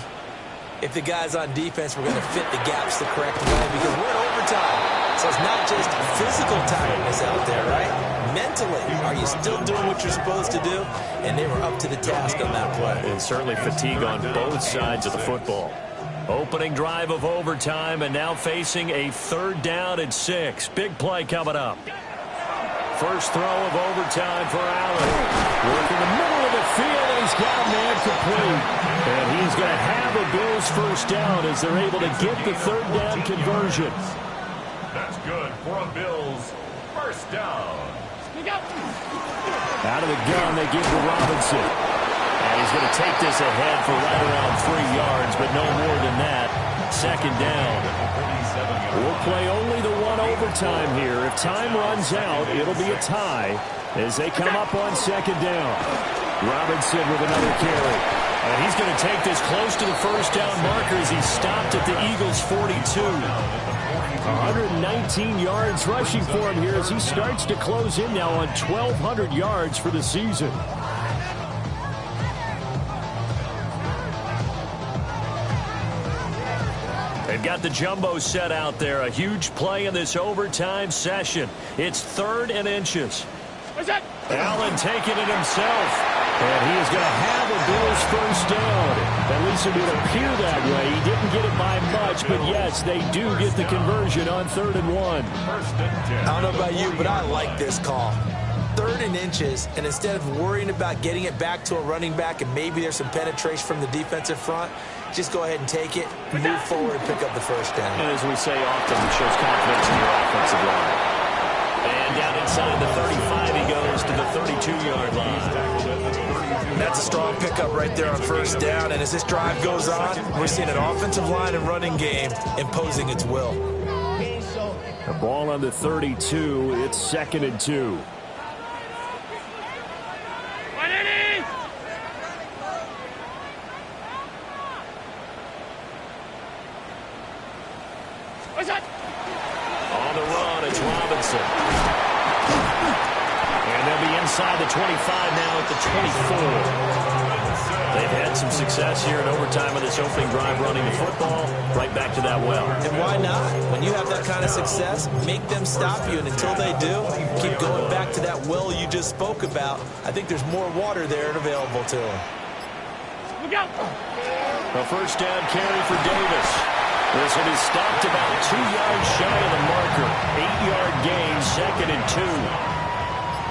if the guys on defense were going to fit the gaps the correct way, because we're in overtime. So it's not just physical tiredness out there, right? Mentally, are you still doing what you're supposed to do? And they were up to the task on that play. And certainly fatigue on both sides of the football. Opening drive of overtime, and now facing a 3rd down and 6. Big play coming up. First throw of overtime for Allen. Working the middle of the field, and he's got a man complete. And he's going to have a Bills first down as they're able to get the 3rd down conversion. That's good for a Bills first down. Out of the gun, they give to Robinson. And he's going to take this ahead for right around 3 yards, but no more than that. 2nd down. We'll play only the 1 overtime here. If time runs out, it'll be a tie as they come up on 2nd down. Robinson with another carry. And he's going to take this close to the first down marker as he's stopped at the Eagles' 42. 119 yards rushing for him here as he starts to close in now on 1,200 yards for the season. They've got the jumbo set out there. A huge play in this overtime session. It's 3rd and inches. Allen taking it himself. And he is going to have a Bills first down. At least it would appear that way. He didn't get it by much, but yes, they do get the conversion on 3rd and 1. I don't know about you, but I like this call. 3rd and inches, and instead of worrying about getting it back to a running back and maybe there's some penetration from the defensive front, just go ahead and take it, move forward, and pick up the first down. And as we say often, it shows confidence in your offensive line. And down inside the 35, he goes to the 32-yard line. That's a strong pickup right there on first down. And as this drive goes on, we're seeing an offensive line and running game imposing its will. The ball on the 32. It's 2nd and 2. On the run, it's Robinson. And they'll be inside the 25 now at the 24. They've had some success here in overtime of this opening drive running the football. Right back to that well. And why not? When you have that kind of success, make them stop you. And until they do, keep going back to that well you just spoke about. I think there's more water there and available to them. Look out! The first down carry for Davis. This will be stopped about 2 yards shy of the marker. 8-yard gain, 2nd and 2.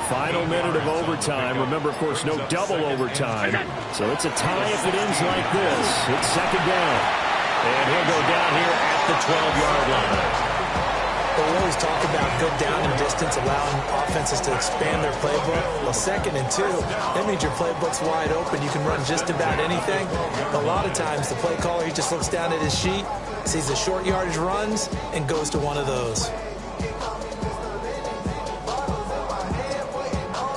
Final minute of overtime. Remember, of course, no double overtime. So it's a tie if it ends like this. It's 2nd down. And he'll go down here at the 12-yard line. But we always talk about good down and distance, allowing offenses to expand their playbook. Well, 2nd and 2, that means your playbook's wide open. You can run just about anything. But a lot of times, the play caller, he just looks down at his sheet, sees the short yardage runs, and goes to one of those.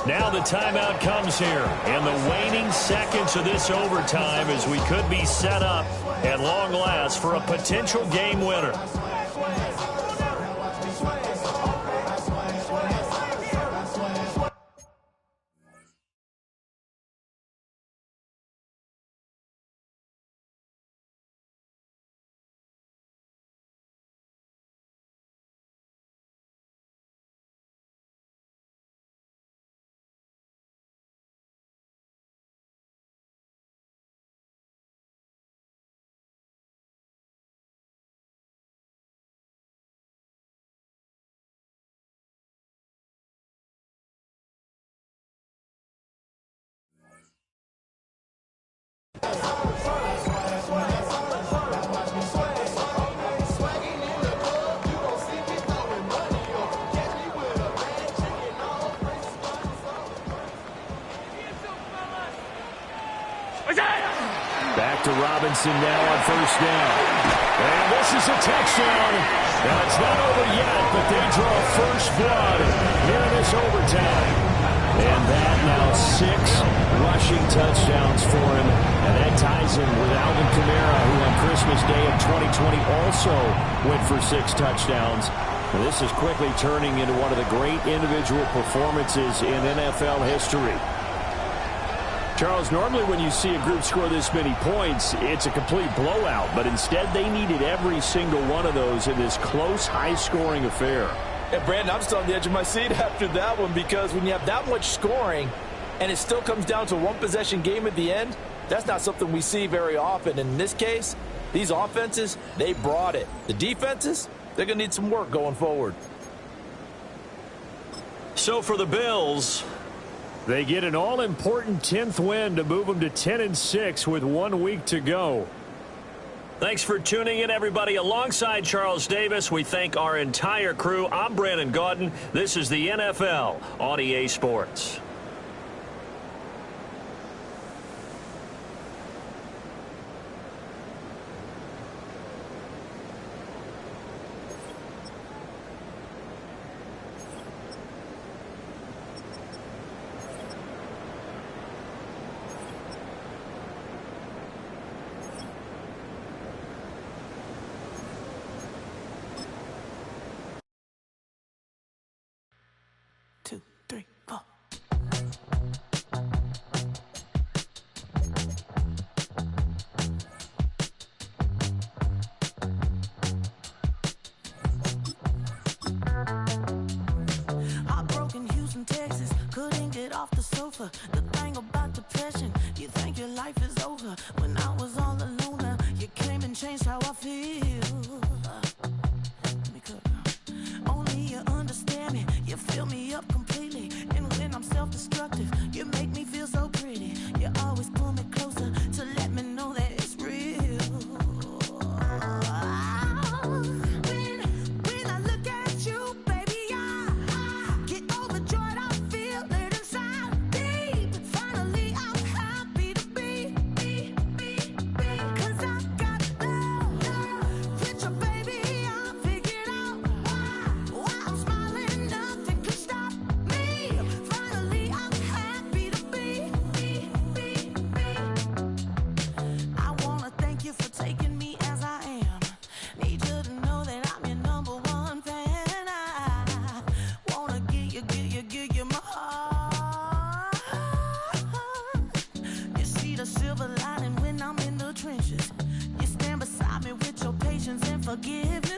Now the timeout comes here, and the waning seconds of this overtime as we could be set up at long last for a potential game winner. Back to Robinson now on first down. And this is a touchdown. Now, it's not over yet, but they draw first blood here in this overtime. And that now 6 rushing touchdowns for him. And that ties him with Alvin Kamara, who on Christmas Day of 2020 also went for 6 touchdowns. And this is quickly turning into one of the great individual performances in NFL history. Charles, normally when you see a group score this many points, it's a complete blowout. But instead, they needed every single one of those in this close, high-scoring affair. And Brandon, I'm still on the edge of my seat after that one, because when you have that much scoring and it still comes down to a one-possession game at the end, that's not something we see very often. In this case, these offenses, they brought it. The defenses, they're going to need some work going forward. So for the Bills, they get an all-important 10th win to move them to 10-6 with 1 week to go. Thanks for tuning in, everybody. Alongside Charles Davis, we thank our entire crew. I'm Brandon Gaudin. This is the NFL on EA Sports. The thing about depression, you think your life is over. When I was all alone, you came and changed how I feel. Only you understand me, you fill me up completely. And when I'm self-destructive, you make me feel so pretty. You always pull me closer to let me know that it's real. When I look at you, baby, I get overjoyed. I feel it inside. Finally, I'm happy to be, 'cause I got love with your baby. I figured out why I'm smiling. Nothing can stop me. Finally, I'm happy to be. I wanna thank you for taking me as I am. Need you to know that I'm your #1 fan. I wanna give you my heart. You see the silver lining when I'm in the trenches. You stand beside me with your patience and forgiveness.